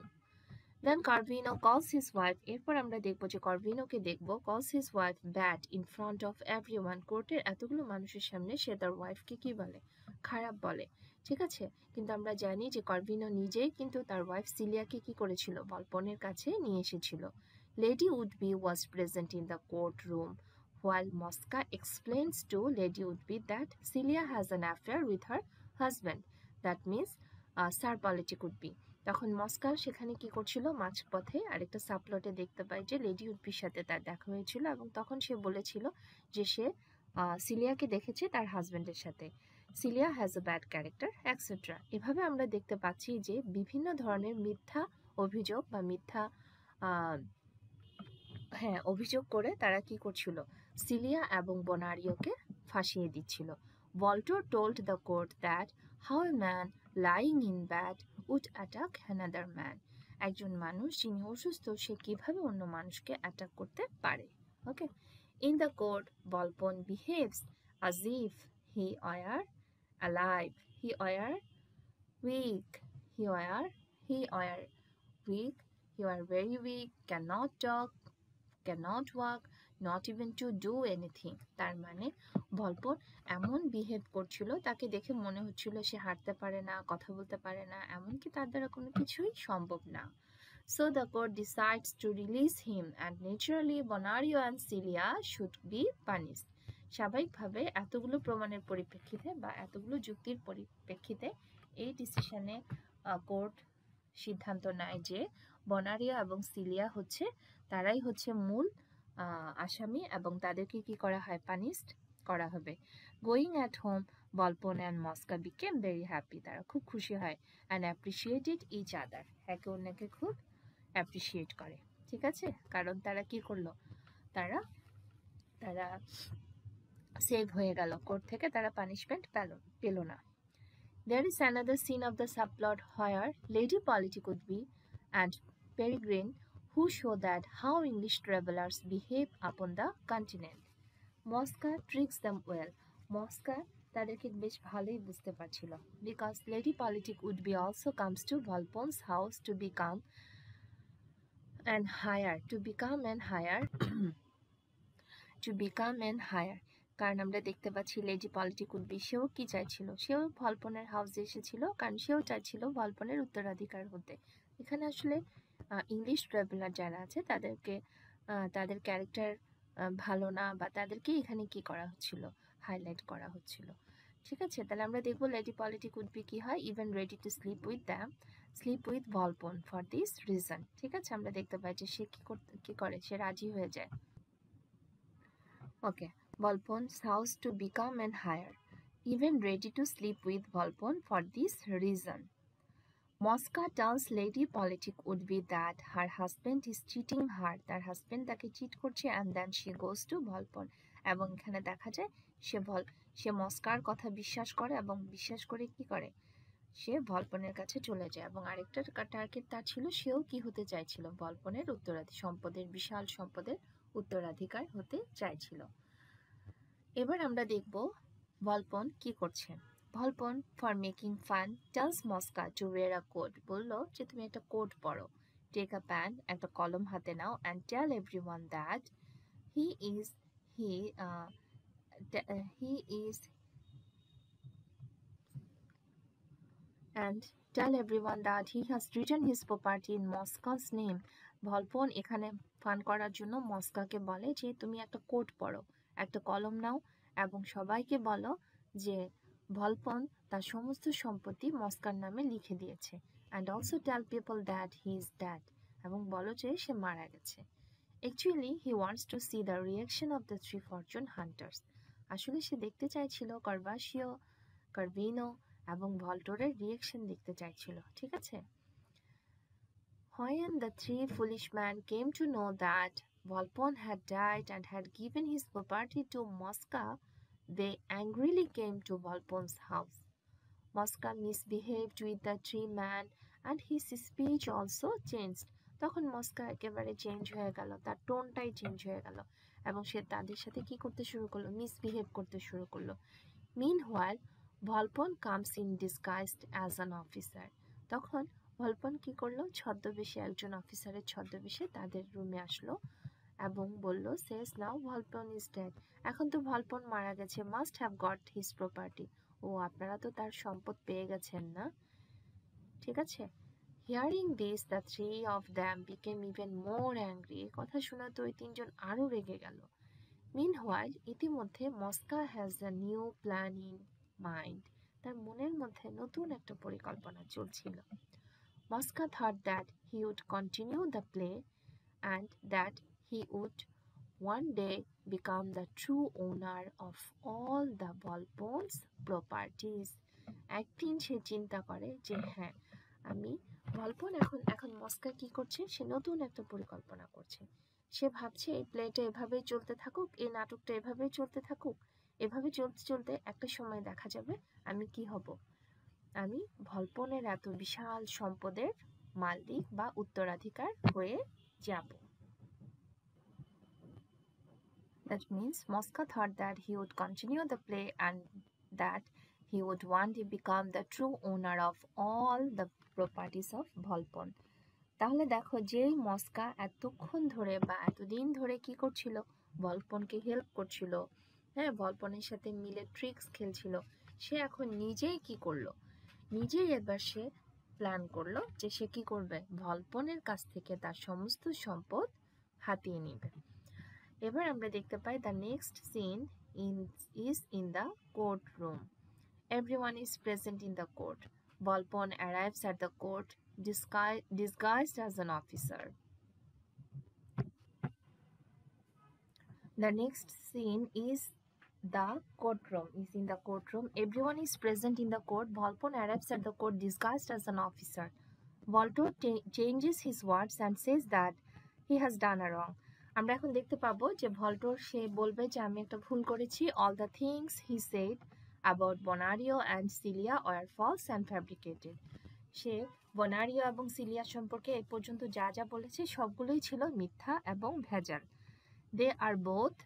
Then Corvino calls his wife, এরপর আমরা দেখবো যে করভিনোকে দেখবো, calls his wife bad in front of everyone. কোর্টের এতগুলো মানুষের সামনে সে তার ওয়াইফকে কি বলে, খারাপ বলে। ঠিক আছে। কিন্তু আমরা জানি যে করভিনো নিজেই কিন্তু তার ওয়াইফ সিলিয়াকে কি করেছিল, ভলপনের কাছে নিয়ে এসেছিল। Lady Woodby was present in the courtroom while Mosca explains to Lady Woodby that Celia has an affair with her husband. That means Sir Politic Woodby. তখন মস্কা সেখানে কি করছিল, মাঝপথে আরেকটা সাবপ্লটে দেখতে পাই যে লেডি উডবির সাথে তার দেখা হয়েছিল, এবং তখন সে বলেছিল যে সে সিলিয়াকে দেখেছে তার হাজব্যান্ডের সাথে। Celia has a bad character etcetera. এভাবে আমরা দেখতে পাচ্ছি যে বিভিন্ন ধরনের মিথ্যা অভিযোগ বা মিথ্যা অভিযোগ করে তারা কি করছিল, সিলিয়া এবং বনারিওকে ফাঁসিয়ে দিচ্ছিল। Volto told the court that how a man lying in bed would attack another man. একজন মানুষ যিনি অসুস্থ সে কিভাবে অন্য মানুষকে অ্যাটাক করতে পারে। ওকে। In the court, Volpon behaves as if he were alive. He were weak. He were weak. He were very weak, cannot talk, cannot walk, not even to do anything. তার মানে ভলপন এমন বিহেভ করছিল, তাকে দেখে মনে হচ্ছিল সে হাঁটতে পারে না, কথা বলতে পারে না, এমনকি তার দ্বারা কোনো কিছুই সম্ভব না। So the court decides to release him and naturally Bonario and Celia should be punished. স্বাভাবিকভাবে এতগুলো প্রমাণের পরিপ্রেক্ষিতে বা এতগুলো যুক্তির পরিপ্রেক্ষিতে এই ডিসিশনে কোর্ট সিদ্ধান্ত নেয় যে বনারিও এবং সিলিয়া হচ্ছে, তারাই হচ্ছে মূল আসামি এবং তাদেরকে কি করা হয়, পানিশড করা হবে। Going at home, ভলপন and মস্কা became very happy. তারা খুব খুশি হয় অ্যান্ড অ্যাপ্রিসিয়েটেড ইচ আদার, একে অন্যকে খুব অ্যাপ্রিসিয়েট করে। ঠিক আছে। কারণ তারা কি করলো, তারা সেভ হয়ে গেল, কোর্ট থেকে তারা পানিশমেন্ট পেল না। There is another scene of the subplot where Lady Politic Woodby and Peregrine, who show that how English travelers behave upon the continent. Mosca tricks them well. Mosca তাদেরকে বেশ ভালোই বুঝতে পারছিল, because Lady Politic Woodby also comes to Volpon's house to become and hire. কারণ আমরা দেখতে পাচ্ছি lady politic would-be সেও কি চাইছিল, সেও ভলপনের হাউসে এসেছিল, কারণ সেও চাইছিল ভলপনের উত্তরাধিকার হতে। এখানে আসলে ইংলিশ ট্রাভেলার যারা আছে তাদেরকে তাদের ক্যারেক্টার ভালো না, বা তাদেরকে এখানে কি করা হচ্ছিল, হাইলাইট করা হচ্ছিল। ঠিক আছে। তাহলে আমরা দেখবো লেডি পলিটিক উডবি কি হয়, even ready to sleep with ভলপন for this reason. ঠিক আছে। আমরা দেখতে পাই যে সে কি করে, সে রাজি হয়ে যায়। ওকে। Volpon's house to become and hire, even ready to sleep with Volpon for this reason. Mosca tells Lady Politic Woodby that her husband is cheating her, তার হাজবেন্ড তাকে চিট করছে, and then she goes to Volpon. এবং এখানে দেখা যায় সে মস্কার কথা বিশ্বাস করে, এবং বিশ্বাস করে কি করে, সে ভলপনের কাছে চলে যায়। এবং আরেকটা টার্গেট তার ছিল, সেও কি হতে চাইছিল, ভলপনের বিশাল সম্পদের উত্তরাধিকার হতে চাইছিল। এবার আমরা দেখব ভলপন কি করছে। Volpone for making fun tells Mosca to wear a coat, বললো যে তুমি একটা কোট পরো, টেক আ প্যান, একটা কলম হাতে নাও, and tell everyone that he is and tell everyone that he has written his property in Moscow's name. ভলপন এখানে ফান করার জন্য মস্কাকে বলে যে তুমি একটা কোট পড়ো, একটা কলম নাও এবং সবাইকে বলো যে ভলপন তার সমস্ত সম্পত্তি মস্কার নামে লিখে দিয়েছে। and also tell people that he is dead, এবং বলো যে সে মারা গেছে। Actually, he wants to see the reaction of the three fortune hunters. আসলে সে দেখতে চাইছিল কার্ভাসিও, কার্ভিনো এবং ভল্টোরের রিয়াকশন দেখতে চাইছিল, ঠিক আছে? When the three foolish men came to know that Volpone had died and had given his property to Mosca, they angrily came to Volpone's house. Mosca misbehaved with the three men and his speech also changed. তখন মস্কা একেবারে change হয়ে গেল, তার টোনটাই change হয়ে গেল এবং সে তাদের সাথে কি করতে শুরু করলো, মিসবিহেভ করতে শুরু করলো। Meanwhile, Volpone comes in disguised as an officer. তখন ভলপন কি করলো, ছদ্মবেশে, একজন অফিসারের ছদ্মবেশে তাদের রুমে আসলো এবং বলল, says now Volpone is dead. এখন তো ভলপন মারা গেছে, must have got his property. ও আপনারা তো তার সম্পদ পেয়ে গেছেন না, ঠিক আছে? Hearing this, the three of them became even more angry. কথা শোনা তো ওই তিনজন আরো রেগে গেল। Meanwhile, ইতিমধ্যে মস্কা has a new plan in mind. তার মনের মধ্যে নতুন একটা পরিকল্পনা চলছিল। Mosca thought that he would continue the play and that he would one day become the true owner of all the Volpone's properties. একদিন সে চিন্তা করে যে হ্যাঁ, আমি ভলপন এখন মস্কা কি করছে, সে নতুন একটা পরিকল্পনা করছে। সে ভাবছে এই প্লেটা এভাবেই চলতে থাকুক, এই নাটকটা এভাবেই চলতে থাকুক, এভাবে চলতে চলতে একটা সময় দেখা যাবে আমি কি হব, আমি ভলপনের এত বিশাল সম্পদের মালিক বা উত্তরাধিকার হয়ে যাব। That means Mosca thought that he would continue the play and that he would one day become the true owner of all the properties of Volpon. তাহলে দেখো, যেই মস্কা এতক্ষণ ধরে বা এতদিন ধরে কি করছিল, ভলপনকে হেল্প করছিল, হ্যাঁ, ভলপনের সাথে মিলে ট্রিক্স খেলছিল, সে এখন নিজেই কি করলো, নিজেই এবার সে প্ল্যান করলো যে সে কি করবে, ভলপনের কাছ থেকে তার সমস্ত সম্পদ হাতিয়ে নেবে। এবার আমরা দেখতে পাই the next scene is in the courtroom. Everyone is present in the court. Volpone arrives at the court disguised as an officer. The next scene is the courtroom. Everyone is present in the court. Volpone arrives at the court disguised as an officer. Volpone changes his words and says that he has done a wrong. আমরা এখন দেখতে পাবো যে ভল্টোর সে বলবে যে আমি একটা ভুল করেছি। All the things he said about Bonario and Celia were false and fabricated. সে বনারিও এবং সিলিয়া সম্পর্কে এই পর্যন্ত যা যা বলেছে সবগুলোই ছিল মিথ্যা এবং ভেজাল। They are both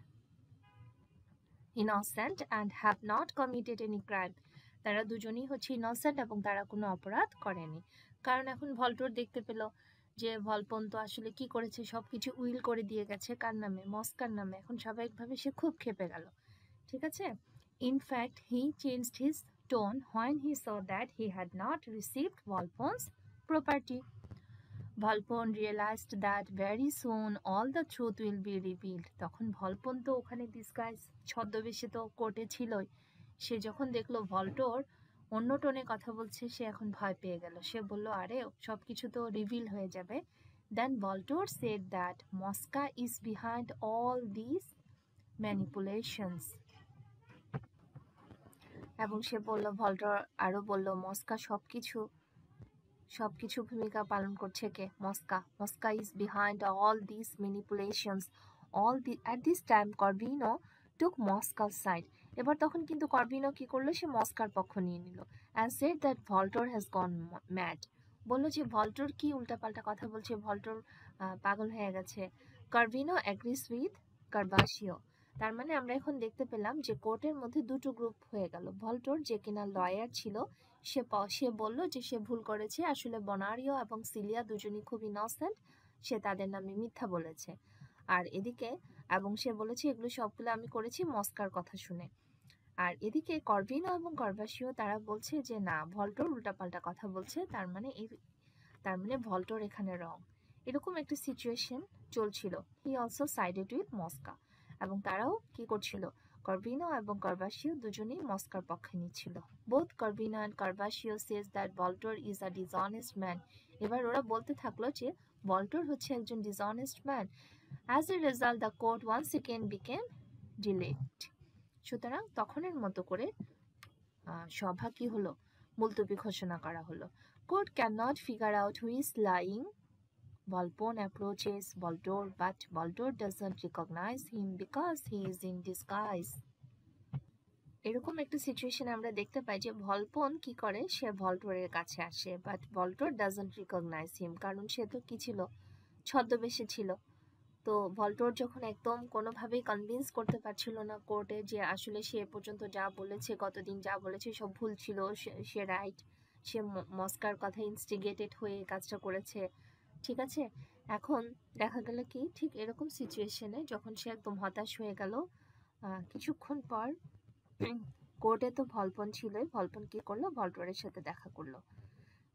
innocent and have not committed any crime. তারা দুজনেই হচ্ছে ইনোসেন্ট এবং তারা কোনো অপরাধ করেনি। কারণ এখন ভল্টোর দেখতে পেল যে ভলপন তো আসলে কি করেছে, সবকিছু উইল করে দিয়ে গেছে কার নামে, মস্কার নামে। এখন স্বাভাবিকভাবে সে খুব ক্ষেপে গেল, ঠিক আছে? In fact, he changed his tone when he saw that he had not received Volpone's property. Volpone realized that very soon all the truth will be revealed. তখন ভলপন তো ওখানে ডিসগাইজ ছদ্মবেশে তো কোর্টে ছিলই। সে যখন দেখলো ভল্টোর অন্য টোনে কথা বলছে, সে এখন ভয় পেয়ে গেল। সে বলল, আরে সবকিছু তো রিভিল হয়ে যাবে। Then Voltaire said that Mosca is behind all these manipulations. এবং সে বলল, ভল্টোর আরো বলল, মস্কা সবকিছু ভূমিকা পালন করছে কে, মস্কা is behind all these manipulations. At this time Corvino took Moscow's side. এবার তখন কিন্তু কর্ভিনো কি করলো, সে মস্কার পক্ষ নিয়ে নিল and said that Voltaire has gone mad. বললো যে ভল্টোর কি উল্টাপাল্টা কথা বলছে, ভল্টোর পাগল হয়ে গেছে। Corvino agrees with Carvaccio. তার মানে আমরা এখন দেখতে পেলাম যে কোর্টের মধ্যে দুটো গ্রুপ হয়ে গেল। ভল্টোর যে কিনা লয়ার ছিল, সে বলল যে সে ভুল করেছে, আসলে বনারিও এবং সিলিয়া দুজনই খুব ইনোসেন্ট, সে তাদের নামে মিথ্যা বলেছে। আর এদিকে এবং সে বলেছে এগুলো সবগুলো আমি করেছি মস্কার কথা শুনে। আর এদিকে কর্ভিনো এবং কর্ভাসিও তারা বলছে যে না, ভল্টোর উল্টাপাল্টা কথা বলছে, তার মানে ভল্টোর এখানে রং। এরকম একটা সিচুয়েশন চলছিল। হি অলসো সাইডেড উইথ মস্কা, এবং তারাও কি করছিল, কর্ভিনো এবং কর্ভাসিও দুজনেই মস্কার পক্ষে নিচ্ছিল। Both Corvino and Corbaccio says that Voltore is a dishonest man. এবার ওরা বলতে থাকলো যে ভল্টোর হচ্ছে একজন dishonest man. As a result the court once again became delayed. সুতরাং তখনের মতো করে সভা কি হলো, মুলতবি ঘোষণা করা হলো। Court can not figure out who is lying. Volpone approaches Voldor, but Voldor doesn't recognize him because he is in disguise. এরকম একটা সিচুয়েশন আমরা দেখতে পাই যে ভলপন কি করে, সে ভল্টোরের কাছে আসে, বাট ভল্টোর ডাজন্ট রিকগনাইজ হিম, কারণ সে তো কি ছিল, ছদ্মবেশে ছিল। তো ভল্টোর যখন একদম কোনোভাবেই কনভিন্স করতে পারছিল না কোর্টে যে আসলে সে পর্যন্ত যা বলেছে, গতদিন যা বলেছে সব ভুল ছিল, সে রাইট, সে মস্কার কথা ইনস্টিগেটেড হয়ে কাজটা করেছে, ঠিক আছে। এখন দেখা গেল কি, ঠিক এরকম সিচুয়েশনে যখন সে একদম হতাশ হয়ে গেল, কিছুক্ষণ পর কোর্টে তো ভলপন ছিলই। ভলপন কি করলো, ভল্টোরের সাথে দেখা করলো।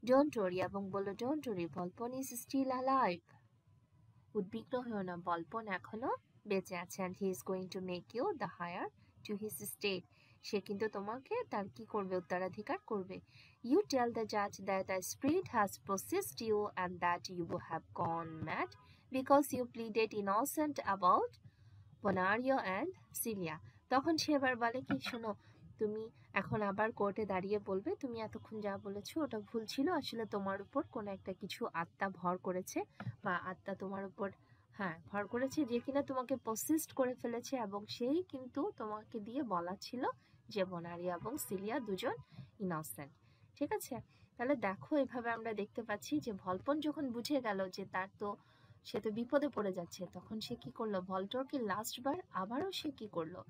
ডোন্ট ওরি, এবং বললো don't worry, ভলপন is still alive. উদ্বিগ্ন হয়েও না, ভলপন এখনো বেঁচে আছে, and he is going to make you the heir to his state. সে কিন্তু তোমাকে তার কি করবে, উত্তরাধিকার করবে। You tell the judge that a spirit has possessed you and that you have gone mad because you pleaded innocent about Bonario and Celia. তখন সে এবার বলে কি, শোনো, তুমি এখন আবার কোর্টে দাঁড়িয়ে বলবে তুমি এতক্ষণ যা বলেছো ওটা ভুল ছিল, আসলে তোমার উপর কোনো একটা কিছু আত্মা ভর করেছে, বা আত্মা তোমার উপর ভর করেছে, যে কিনা তোমাকে পসেসড করে ফেলেছে, এবং সেই কিন্তু তোমাকে দিয়ে বলা ছিল যে বনারিয়া এবং সিলিয়া দুজন ইনোসেন্ট। ঠিক আছে, তাহলে দেখো এভাবে আমরা দেখতে পাচ্ছি যে ভলপন যখন বুঝে গেল যে সে তো বিপদে পড়ে যাচ্ছে, তখন সে কি করলো, ভল্টোরকে লাস্টবার আবারও সে কি করলো,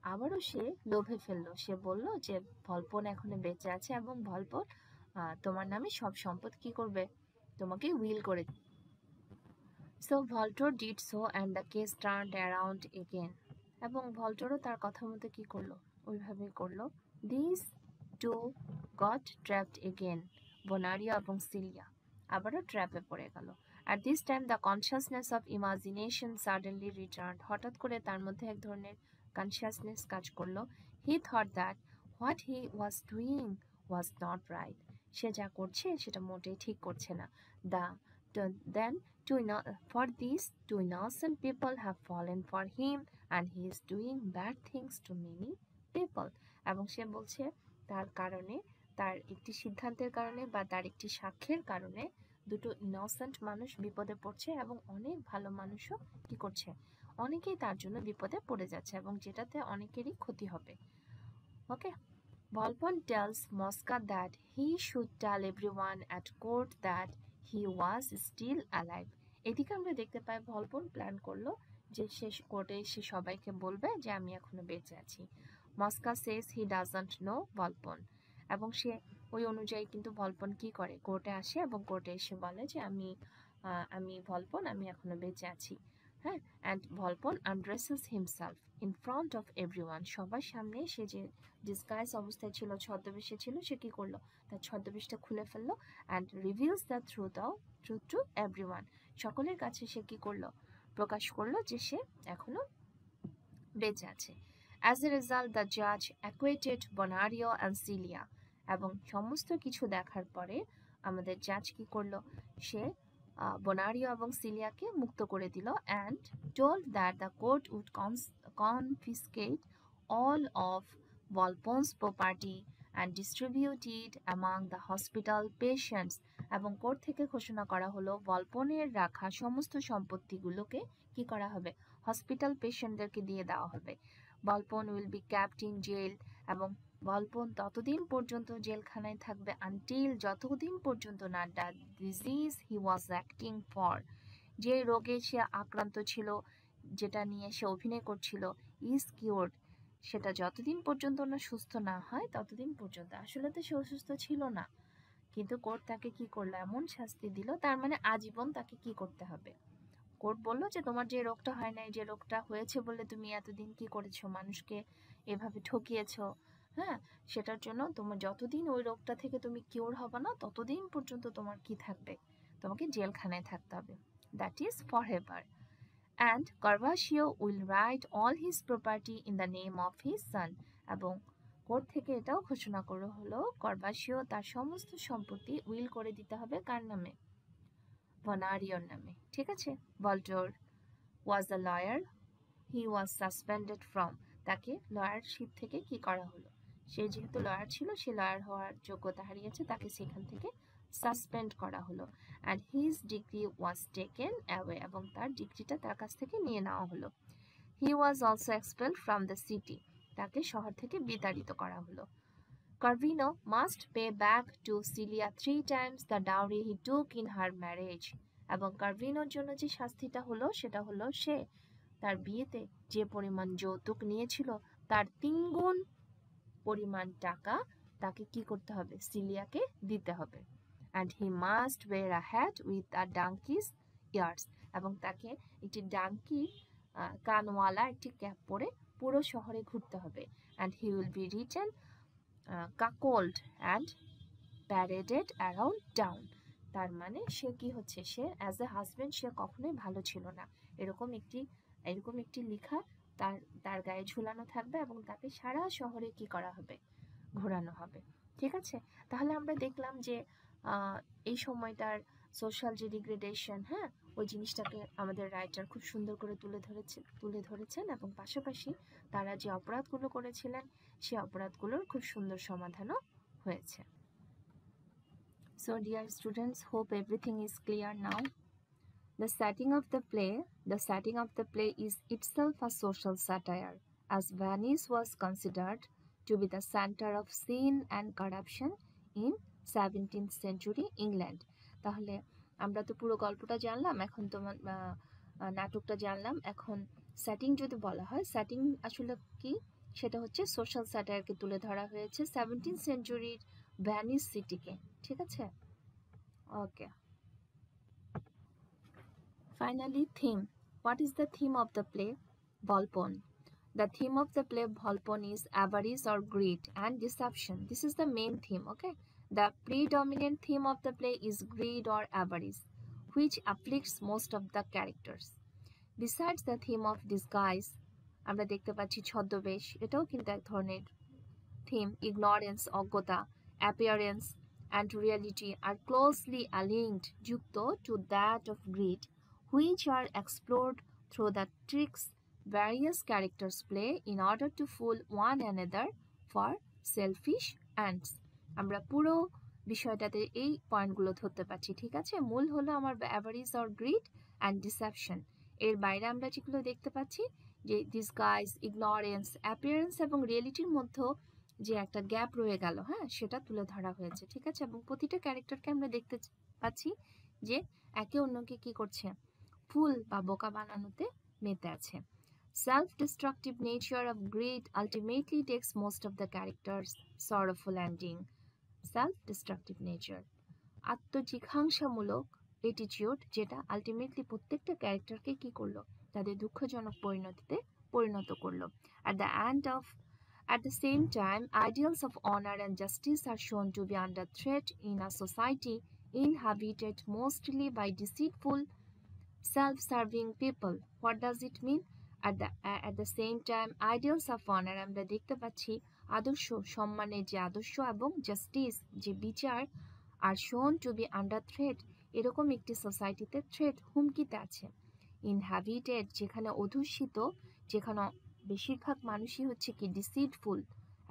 আবারও সে লোভে ফেললো। সে বলল যে ভলপন এখনো বেঁচে আছে, এবং ভলপন তোমার নামে সব সম্পদ কি করবে, তোমাকে উইল করে। So Voltore did so and the case turned around again. এবং ভল্টোরও তার কথা মতো কি করলো, ওইভাবেই করলো। This two got trapped again, Bonario এবং সিলিয়া আবারও ট্র্যাপে পড়ে গেল। At this time the consciousness of imagination suddenly returned. হঠাৎ করে তার মধ্যে এক ধরনের কনসিয়াসনেস কাজ করলো। He thought that what he was doing was not right. সে যা করছে সেটা মোটেই ঠিক করছে না। Then for this two innocent people have fallen for him and he is doing bad things to many people. এবং সে বলছে তার কারণে, তার একটি সিদ্ধান্তের কারণে বা তার একটি সাক্ষ্যের কারণে দুটো ইনোসেন্ট মানুষ বিপদে পড়ছে, এবং অনেক ভালো মানুষও কি করছে, অনেকেই তার জন্য বিপদে পড়ে যাচ্ছে, এবং যেটাতে অনেকেরই ক্ষতি হবে। Okay, Volpone tells Mosca that he should tell everyone at court that he was still alive. এদিকে আমরা দেখতে পাই ভলপন প্ল্যান করলো যে সে কোর্টে এসে সবাইকে বলবে যে আমি এখনো বেঁচে আছি। মস্কা সেজ হি ডাজন্ট নো ভলপন, এবং সে ওই অনুযায়ী কিন্তু ভলপন কি করে, কোর্টে আসে, এবং কোর্টে এসে বলে যে আমি ভলপন, আমি এখনো বেঁচে আছি। হ্যাঁ, and Volpone undresses himself in front of everyone. সবার সামনে সে যে ডিসগাইজ অবস্থায় ছিল, ছদ্মবেশে ছিল, সে কি করলো, তার ছদ্মবেশটা খুলে ফেললো, and reveals the truth to everyone. সকলের কাছে সে কি করলো, প্রকাশ করলো যে সে এখনো বেঁচে আছে। As a result, the judge acquitted Bonario and Celia. এবং সমস্ত কিছু দেখার পরে আমাদের জাজ কি করলো, সে বোনারিও এবং সিলিয়াকে মুক্ত করে দিল, and told that the court would confiscate all of Volpon's property and distribute it among the hospital patients. এবং কোর্ট থেকে ঘোষণা করা হলো ভলপনের রাখা সমস্ত সম্পত্তিগুলোকে কি করা হবে, হসপিটাল পেশেন্টদেরকে দিয়ে দেওয়া হবে। Volpone will be kept in jail, এবং ভলপন ততদিন পর্যন্ত জেলখানায় থাকবে আনটিল, যতদিন পর্যন্ত না the disease he was acting for, যে রোগে সে আক্রান্ত ছিল, যেটা নিয়ে সে অভিনয় করছিল, ইজ কিওর্ড, সেটা যতদিন পর্যন্ত না সুস্থ না হয় ততদিন পর্যন্ত। আসলে তো সে অসুস্থ ছিল না, কিন্তু কোর্ট তাকে কি করলো, এমন শাস্তি দিল, তার মানে আজীবন তাকে কি করতে হবে। কোর্ট বললো যে তোমার যে রোগটা হয় নাই, যে রোগটা হয়েছে বলে তুমি এতদিন কি করেছো, মানুষকে এভাবে ঠকিয়েছো, হ্যাঁ, সেটার জন্য তোমার যতদিন ওই রোগটা থেকে তুমি কিওর হবে না ততদিন পর্যন্ত তোমার কি থাকবে, তোমাকে জেলখানায় থাকতে হবে, that is forever. And কার্ভাসিও will write all his property in the name of his son, এবং কোর্ট থেকে এটাও ঘোষণা করা হলো কার্ভাসিও তার সমস্ত সম্পত্তি উইল করে দিতে হবে কার নামে, ভনারিওর নামে, ঠিক আছে। ভলটোর was the lawyer, he was suspended from, তাকে লয়ারশিপ থেকে কি করা হলো, সে যেহেতু লয়ার ছিল, সে লয়ার হওয়ার যোগ্যতা হারিয়েছে, তাকে সেখান থেকে সাসপেন্ড করা হলো। And his degree was taken away, এবং তার ডিগ্রিটা তার কাছ থেকে নিয়ে নেওয়া হলো। হি was also expelled from the city, তাকে শহর থেকে বিতাড়িত করা হলো। কার্ভিনো must pay back to cilia 3 times the dowry he took in her marriage, এবং কার্ভিনোর জন্য যে শাস্তিটা হলো সেটা হলো সে তার বিয়েতে যে পরিমাণ যৌতুক নিয়েছিল তার 3 গুণ পরিমাণ টাকা তাকে কি করতে হবে, সিলিয়াকে দিতে হবে। And he must wear a hat with a donkey's ears, এবং তাকে একটি ডাঙ্কি কানওয়ালা একটি ক্যাপ পরে পুরো শহরে ঘুরতে হবে। And he will be written কাকোল্ড and প্যারেডেড around town, তার মানে সে কি হচ্ছে, সে অ্যাজ এ হাজব্যান্ড সে কখনোই ভালো ছিল না, এরকম একটি লেখা তার তার গায়ে ঝুলানো থাকবে এবং তাকে সারা শহরে কি করা হবে, ঘোরানো হবে, ঠিক আছে। তাহলে আমরা দেখলাম যে এই সময়টার সোশ্যাল যে ডিগ্রেডেশন, হ্যাঁ, ওই জিনিসটাকে আমাদের রাইটার খুব সুন্দর করে তুলে ধরেছেন এবং পাশাপাশি তারা যে অপরাধগুলো করেছিলেন সেই অপরাধগুলোর খুব সুন্দর সমাধানও হয়েছে। So dear students, hope everything is clear now. The setting of the play is itself a social satire, as Venice was considered to be the center of sin and corruption in 17th century England. তাহলে আমরা তো পুরো গল্পটা জানলাম, এখন তোমার নাটকটা জানলাম, এখন সেটিং যদি বলা হয়, সেটিং আসলে কি, সেটা হচ্ছে সোশ্যাল স্যাটায়ারকে তুলে ধরা হয়েছে 17th সেঞ্চুরির ভ্যানিস সিটিকে, ঠিক আছে। ওকে, finally, theme. What is the theme of the play? Volpone. The theme of the play Volpone is avarice or greed and deception. This is the main theme, okay? The predominant theme of the play is greed or avarice, which afflicts most of the characters. Besides the theme of disguise, আমরা দেখতে পাচ্ছি ছদ্মবেশ, এটাও কিন্তু এক ধরনের theme. Ignorance, অজ্ঞতা, appearance and reality are closely linked, যুক্ত to that of greed, which are explored through the tricks various characters play in order to fool one another for selfish ends. আমরা পুরো বিষয়টাতে এই পয়েন্টগুলো ধরতে পারছি, ঠিক আছে। মূল হলো আমার অ্যাভারিজ অর গ্রিড অ্যান্ড ডিসেপশন, এর বাইরে আমরা যেগুলো দেখতে পাচ্ছি যে ডিসগাইজ, ইগনোরেন্স, অ্যাপিয়ারেন্স এবং রিয়েলিটির মধ্যে যে একটা গ্যাপ রয়ে গেল, হ্যাঁ, সেটা তুলে ধরা হয়েছে, ঠিক আছে। এবং প্রতিটা ক্যারেক্টারকে আমরা দেখতে পাচ্ছি যে একে অন্যকে কি করছে, ফুল বা বোকা বানানোতে মেতে আছে। Self-destructive nature of greed ultimately takes most of the characters' sorrowful ending. Self-destructive nature, আত্মজিঘাংসামূলক attitude, যেটা আলটিমেটলি প্রত্যেকটা ক্যারেক্টারকে কি করলো, তাদের দুঃখজনক পরিণতিতে পরিণত করলো। At the same time, ideals of honor and justice are shown to be under threat in a society inhabited mostly by deceitful, self-serving people. What does it mean? At the same time, ideals of honor, আমরা দেখতে পাচ্ছি আদর্শ, সম্মানের যে আদর্শ এবং justice যে বিচার, আর shown to be under threat, এরকম একটি সোসাইটিতে থ্রেট, হুমকিতে আছে। ইনহ্যাবিটেড, যেখানে অধ্যুষিত, যেখানে বেশিরভাগ মানুষই হচ্ছে কি ডিসিটফুল,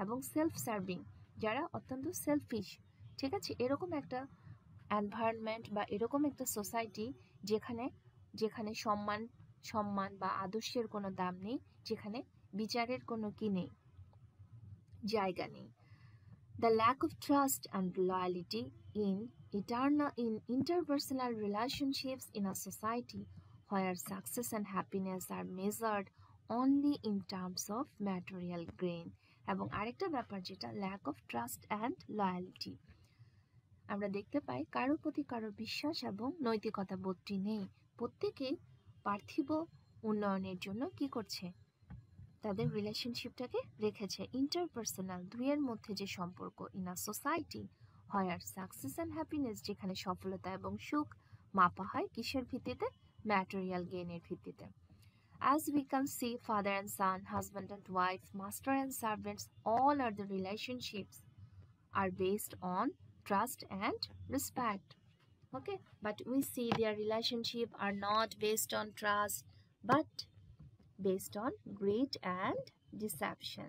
এবং সেলফ সার্ভিং, যারা অত্যন্ত সেলফিশ, ঠিক আছে। এরকম একটা এনভায়রনমেন্ট বা এরকম একটা সোসাইটি যেখানে সম্মান বা আদর্শের কোনো দাম নেই, যেখানে বিচারের কোনো কি নেই, জায়গা নেই। The lack of trust and loyalty in interpersonal relationships in a society where success and happiness are measured only in terms of material gain. এবং আরেকটা ব্যাপার যেটা lack of trust and loyalty, আমরা দেখতে পাই কারোর প্রতি কারোর বিশ্বাস এবং নৈতিকতা বোধটি নেই, প্রত্যেকেই পার্থিব উন্নয়নের জন্য কি করছে, তাদের রিলেশনশিপটাকে রেখেছে। ইন্টারপার্সোনাল, দুইয়ের মধ্যে যে সম্পর্ক। In a society where success and happiness, যেখানে সফলতা এবং সুখ মাপা হয় কিসের ভিত্তিতে? ম্যাটেরিয়াল গেইনের ভিত্তিতে। As we can see, father and son, husband and wife, master and servants, all are the relationships are based on trust and respect. Okay, but we see their relationship are not based on trust but based on greed and deception.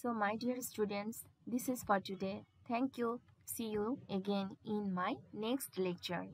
So my dear students, this is for today. Thank you. See you again in my next lecture.